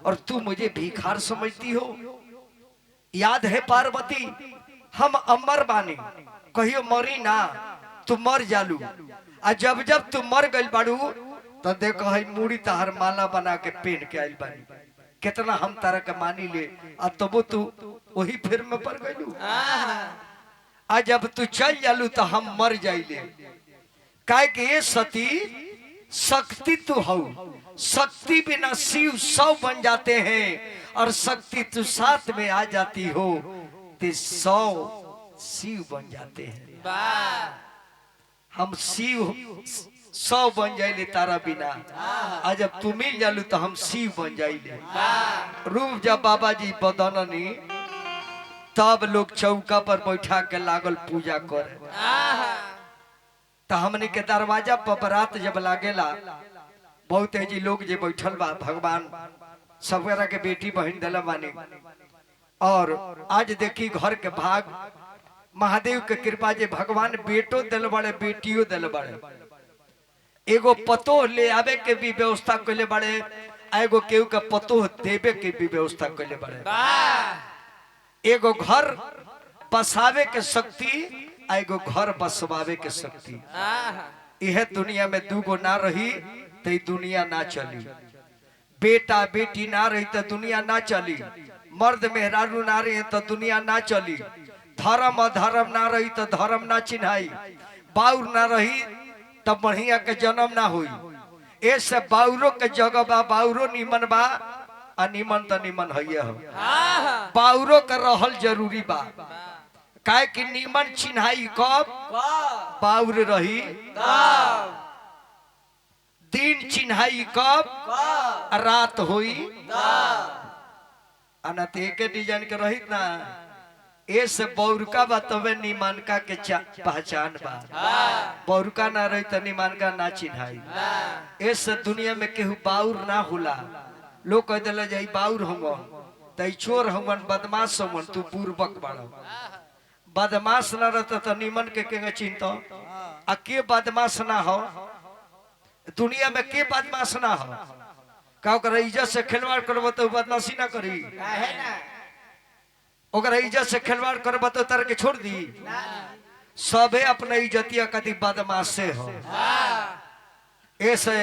और तू मुझे भिखार समझती हो याद है पार्वती हम अमर बानी कहियो मरी ना तू मर जालू आ जब जब तू मर गइल बाड़ू तो देखो है मूड़ी तहार माला बना के पहन के आइल बानी कितना हम तारा के मानी ले आ तबो तू वही फिर में पड़ गइलू आ जब तू चल जालू तो हम मर जाइले काहे कि ये सती शक्ति तू हो शक्ति बिना शिव 100 बन जाते हैं और शक्ति तू साथ में आ जाती हो तो 100 शिव बन जाते हैं हम शिव 100 बन जाइले तारा बिना आज जब तू मिल जालू तो हम शिव बन जाइले रूप जब बाबा जी बदननी तब लोग चौका पर बैठा के लागल पूजा करे तो हमने के दरवाजा पर बरात जब लागेला बहुत है जी लोग जे बैठल बा भगवान सबरा के बेटी बहन दिल बानी और आज देखी घर के भाग महादेव के कृपा जे भगवान बेटो दिल बड़े बेटियों दिल बड़े एगो पतो ले आवे के भी व्यवस्था कैले बड़े एगो केहू के पतो देवे के भी व्यवस्था कैले बड़े एगो घर बसावे के शक्ति एगो घर बसवावे के शक्ति यह दुनिया में दूगो ना रही तो दुनिया ना चली बेटा बेटी ना रही तो दुनिया ना चली मर्द मेहरारू ना रही तो दुनिया ना चली धर्म अधर्म ना रही तो धर्म ना चिन्हाई बाउर ना रही तब बढ़िया के जन्म ना हुई ऐसे बाउरो के जगह बा बाउरो निमन बा अनिमन तो निमन है हो बाउरो का रहल जरूरी बा काहे कि निमन चिन्हाई कब बाउर रही दिन चिन्हाई कब रात हुई अनत एक डिजाइन के रही ना ऐसे बौरका बा तबे निमानका के पहचान बा बौरका ना रही तो निमानका ना चिन्हाई ऐसे दुनिया में केहू बाउर ना होला लोग कह दिला जाई बाउर होंगे तई चोर होंगे बदमाश होंगे तू बुर्बक बाड़ो बदमाश ना रहता तो निमन के चिंता आ के बदमाश ना हो दुनिया में के बदमाश ना हो का ओकरा इज्जत से खिलवाड़ करबो तो बदमाशी ना करी ओकरा इज्जत से खिलवाड़ करबो तो तार के छोड़ दी सबे अपने इज्जतिया कदी बदमाश से हो ऐसे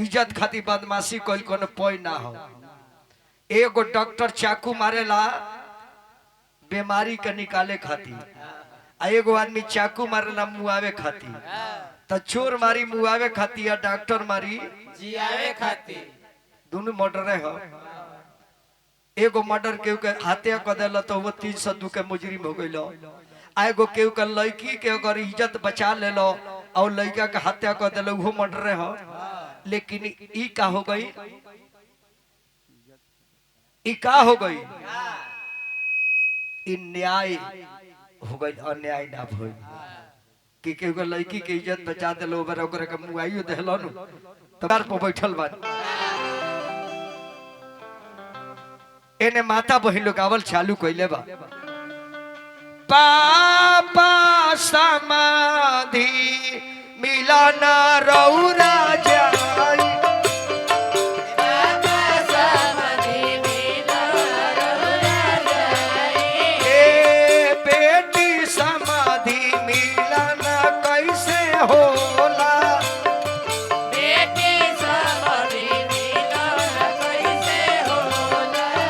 इज्जत खाती बदमाशी कोई कोनो पोई ना हो एगो डॉक्टर चाकू मारेला बीमारी के निकाले खाती आ एगो आदमी चाकू मारेला मुआवे खाती तो चोर मारी मुआवे खाती या डॉक्टर मारी जियावे खाती दोनों मर्डर हो एगो मर्डर केहू के हत्या कर देला तो वो 302 के मुजरिम हो गइलो आ एगो केहू के लड़की के अगर इज्जत बचा लेलो और लड़का के हत्या कर देलो वो मर्डर हो लेकिन ई का हो गई, ई का हो गई, ई न्याय हो गई, अन्याय ना भइल कि केगो लड़की के इज्जत बचा देलो ओकर ओकरा के मुआइयो देलो न तबार पर बैठल बा। एने माता बहिन लोग आवल चालू कइले बा, पापा समाधि मिलन रौरा जाई, ए बेटी समाधि मिलन कैसे होला,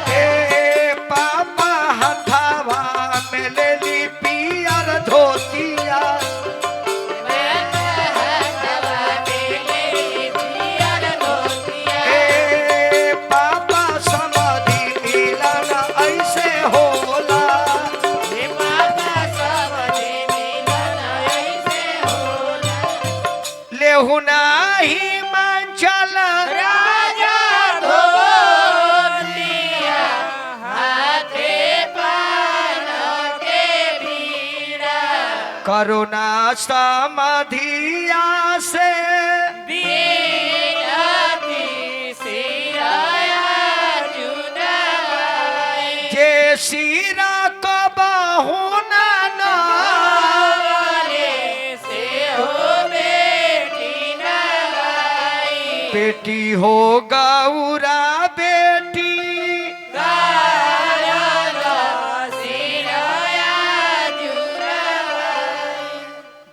ए पापा हथावा में ले ली पियर धोतिया, ए पापा समाधि मिलन ऐसे होला, लेहु नाही मंचल करुणा समाधिया से जे सिरा कबहु ना बेटी हो गौरा बेटी,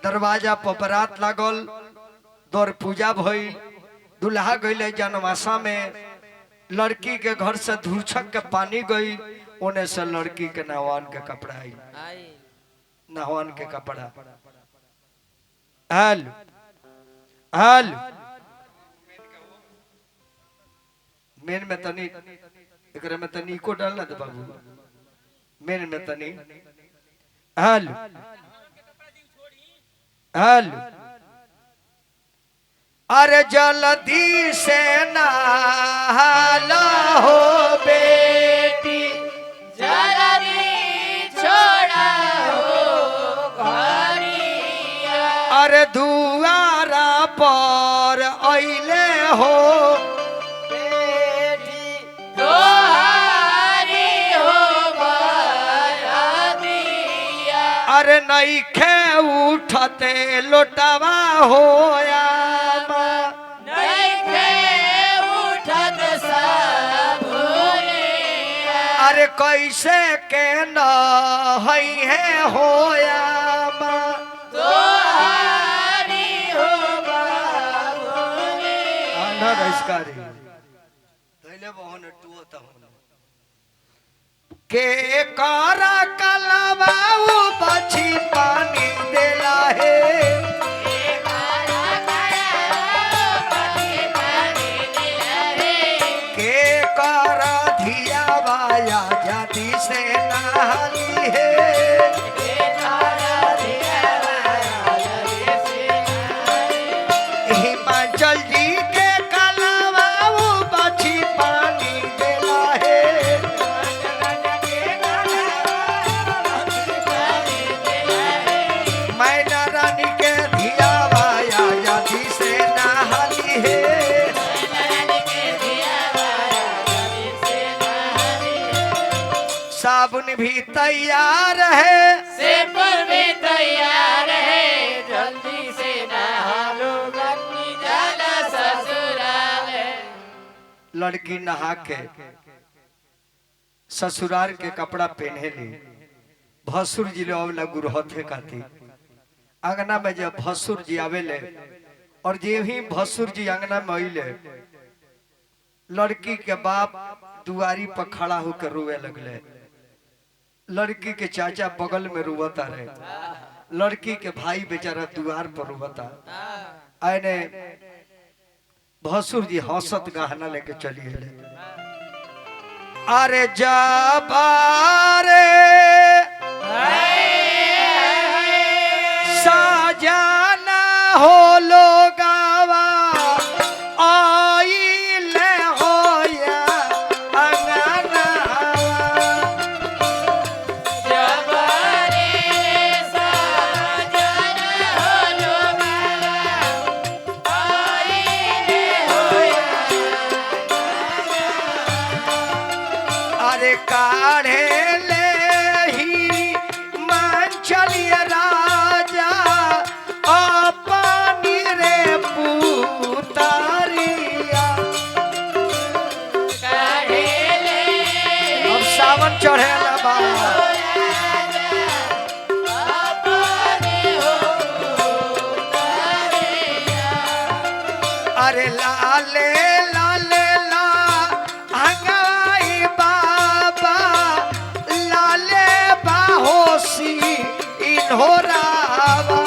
दरवाजा पर बरात लागल, दौर पूजा भइल, दुल्हा गइले जनमासा में, लड़की के घर से धूछक के पानी गई, ओने से लड़की के नहवान के कपड़ा आई, नहवान के कपड़ा हाल हाल मेन में तनी एकरे में तनी को डालना दे बाबू, मेन में तनी हाल हाल, अरे जल्दी से नहाला हो बेटी, अरे दुआरा पर अइले हो अरे नइखे उठते लोटवा होया, अरे कैसे के न है होया, के कारा कलवाऊ बची पानी देला है, के कारा धिया बाया जाति से नहाली है, हिमाचल जी के कलवाऊ बची पानी देला है, मैना रानी के धिया बाया जाति से नहाली है, साबुन भी तैयार है, सेपुर भी तैयार है, जल्दी से नहा लो अपनी जाला ससुराल है। लड़की नहा के ससुराल के कपड़ा पहने ली, भसुर जी लोग गुरहथे काती अंगना में जब भसुर जी आवेले और जे ही भसुर जी अंगना में अइले, लड़की के बाप दुआरी पर खड़ा होकर रोए लगले, लड़की के चाचा बगल में रोवता रहे, लड़की के भाई बेचारा दुआर पर रोवता, आने भसुर जी हंसत गहना लेके चली गए, अरे जाबारे साजाना हो लोगावा अरे काढ़े ले ही मान चलिए राजा अपनी रे पुतारिया। अब सावन चढ़े बा अरे लाले लाले ला हंगाई बाबा लाले बाहोसी इन्होरावा।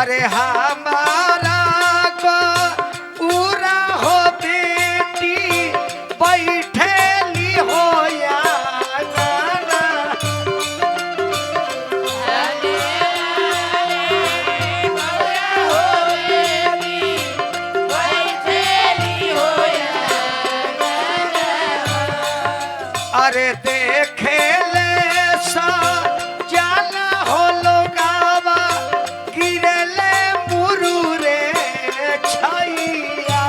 अरे हमारा पूरा हो बेटी बैठेली हो या गाना। अरे देखे ले सा जाना हो लोगावा गिरले मुरुरे छैया।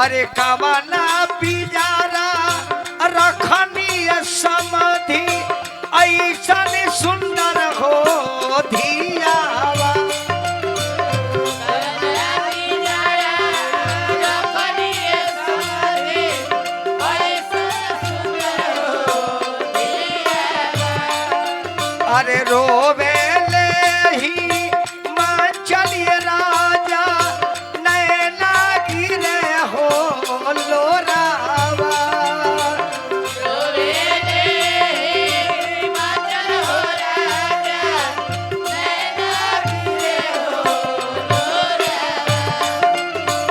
अरे कवना बिजारा रखनी समधि ऐसन सुंदर हो धियावा। अरे रोवे ले ही मान चलिए राजा नैना गिरे हो लोरावा।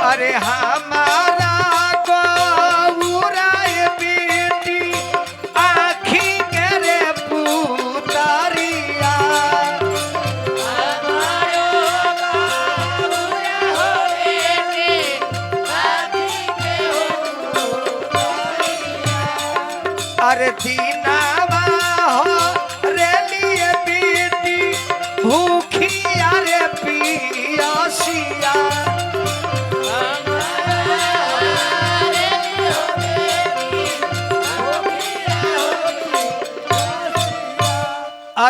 अरे हमारा गौराए बेटी आखी के रे पुतारिया। अरे दीनावा हो रे लिए बेटी भूखी अरे पियासिया।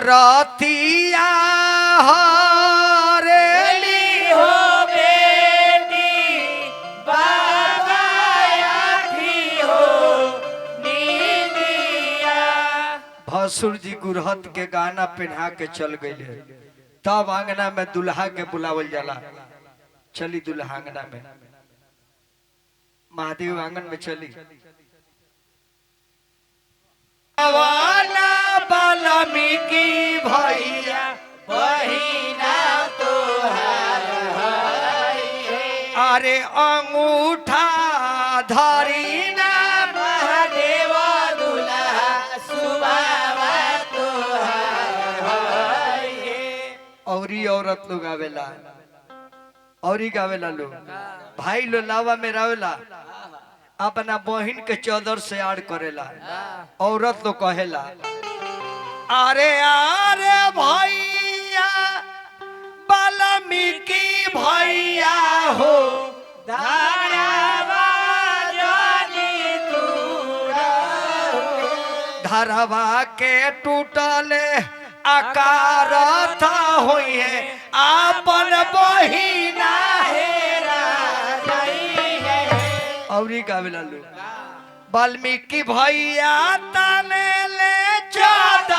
रतिया हरेली हो बेटी बाबा आखी हो नींदिया। भसुर जी गुरहत के गाना पहना के चल गए तब आंगना में दुल्हा के बुलावल जाला। चली दुल्हा आंगना में महादेव आंगन में चली वाल्मीकि भैया बहिना तोहार अरे अंगूठा धरी ना महादेव दुल्हा सुबावा तोहार। औरी औरत लोग आवेला औरी गावेला लोग भाई लो लावा में रावेला अपना बहिन के चौदर से आड़ करेला। औरत तो कहेला अरे अरे भैया वाल्मीकि भैया हो धरवा के टूटले आकार था हुई है आपन बहिना औरी गावेला लोग वाल्मीकि भैया तने ले चादरिया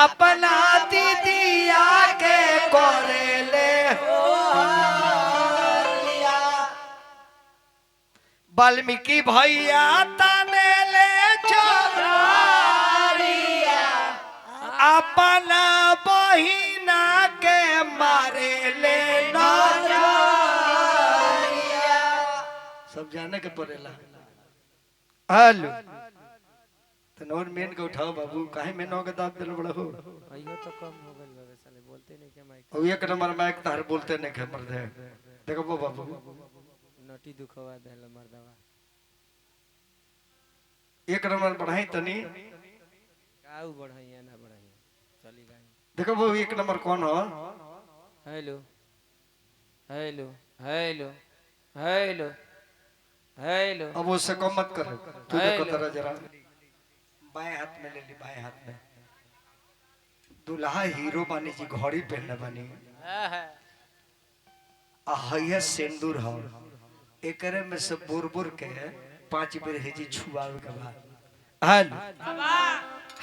अपना दीदिया के करे ले वाल्मीकि भैया तने ले चादरिया अपना बहिना के मारे ले नजरिया। सब जाने के पड़ेला। हेलो तनोर मेन के उठाओ बाबू काहे में नौ के दाब दिल बड़ा हो अइहो तो कम हो गइल बाबे साला। बोलते नहीं क्या माइक और एक नंबर माइक तार बोलते नहीं के मर्दे देखो वो बाबू नटी दुखवा देला मर्दवा एक नंबर बढ़ाई तनी काऊ बढ़ाइया ना बढ़ाइया चली गई देखो वो एक नंबर कौन हो hello hello hello hello hello अब उससे कम मत कर तू देखो हेलो। तेरा जरा बाएं हाथ में ले ली बाएं हाथ में दुल्हा हीरो बानी जी घड़ी पहनले बानी आ हइया सिंदूर हो एकरे में से बुर के 5 बेर हेजी छुआवे के बाद हल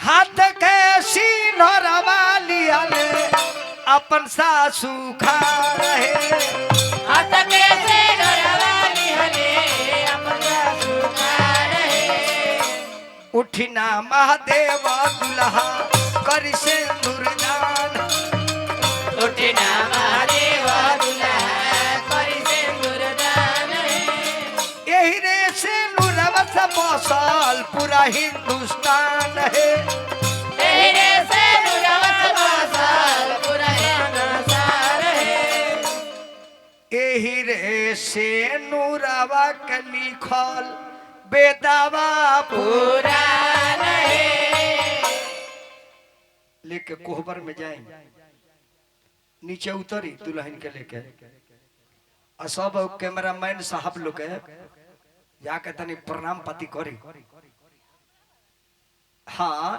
हाथ के सिंदूर वाली हले अपन सासू खा रहे हाथ के से डरवाली हले अपना सुखार है उठिना महादेव दुल्हा करि सिंदूर दान उठना महादेव दुल्हा करि सिंदूर दान है यही रे सिंदूरवा से बसल पूरा हिंदुस्तान है तेरे से दुर्वस बासल पूरा हिंदुस्तान है यही रे सिंदूरवा के लिखल बेदावा पूरा नहीं लेके कोहबर में जाए नीचे उतरी दुल्हन के लेके और सब कैमरामैन साहब लोग के जाके तनी प्रणाम पाती करी हाँ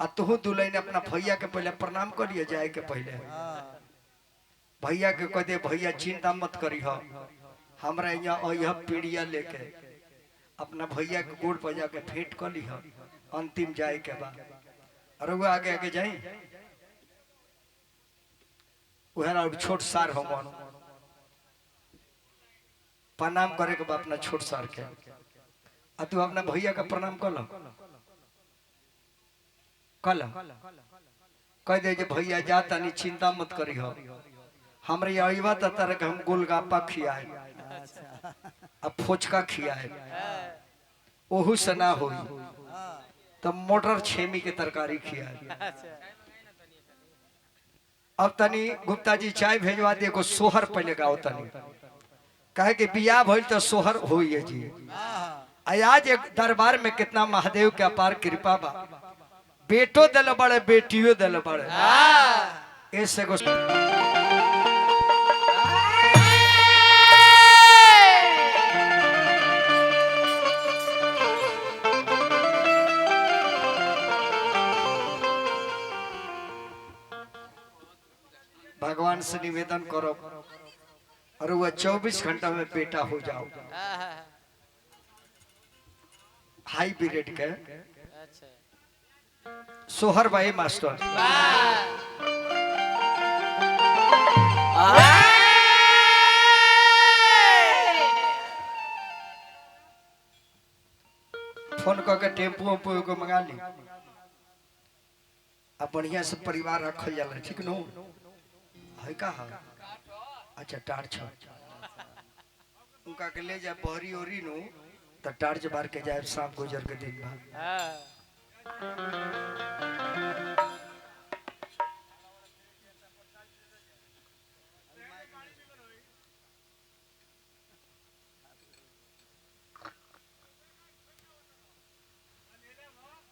आ तू दुल्हन अपना भैया के पहले प्रणाम करिए जाए के पहले भैया के कह दे भैया चिंता मत करी हो हमरा यहाँ यह पीढ़िया लेके अपना भैया के गोड़ पर जाके भेंट कर ली हो अंतिम जाए के बाद अरे वो आगे आगे जाई वह छोट सार हो मन प्रणाम करे के बाद अपना छोट सार के आ तू अपना भैया का प्रणाम कर लो कह दे जे भैया जाता नहीं चिंता मत करी हो हमरे अइबा त तरह के हम गोलगप्पा खियाए अब फोचका खियाए ओहू से ना होई तब मोटर छेमी के तरकारी खियाए अब तनी गुप्ता जी चाय भेजवा दे को सोहर पहले गाओ तनी कहे कि बियाह भइल तो सोहर होई है जी आज एक दरबार में कितना महादेव के अपार कृपा बा बेटो दल बड़े बेटियों दल बड़े ऐसे को भगवान से निवेदन करो और वह 24 घंटा में बेटा हो जाओ हाई पीरियड के सोहर भाई मास्टर फोन करके टेम्पू वेम्पू को मंगा ली अब बढ़िया से परिवार रखल जाला ठीक नो है का है अच्छा टार्च उनका के ले जा बहरी ओरी नु त टार्च बार के जाए शाम गुजर के दिन बाद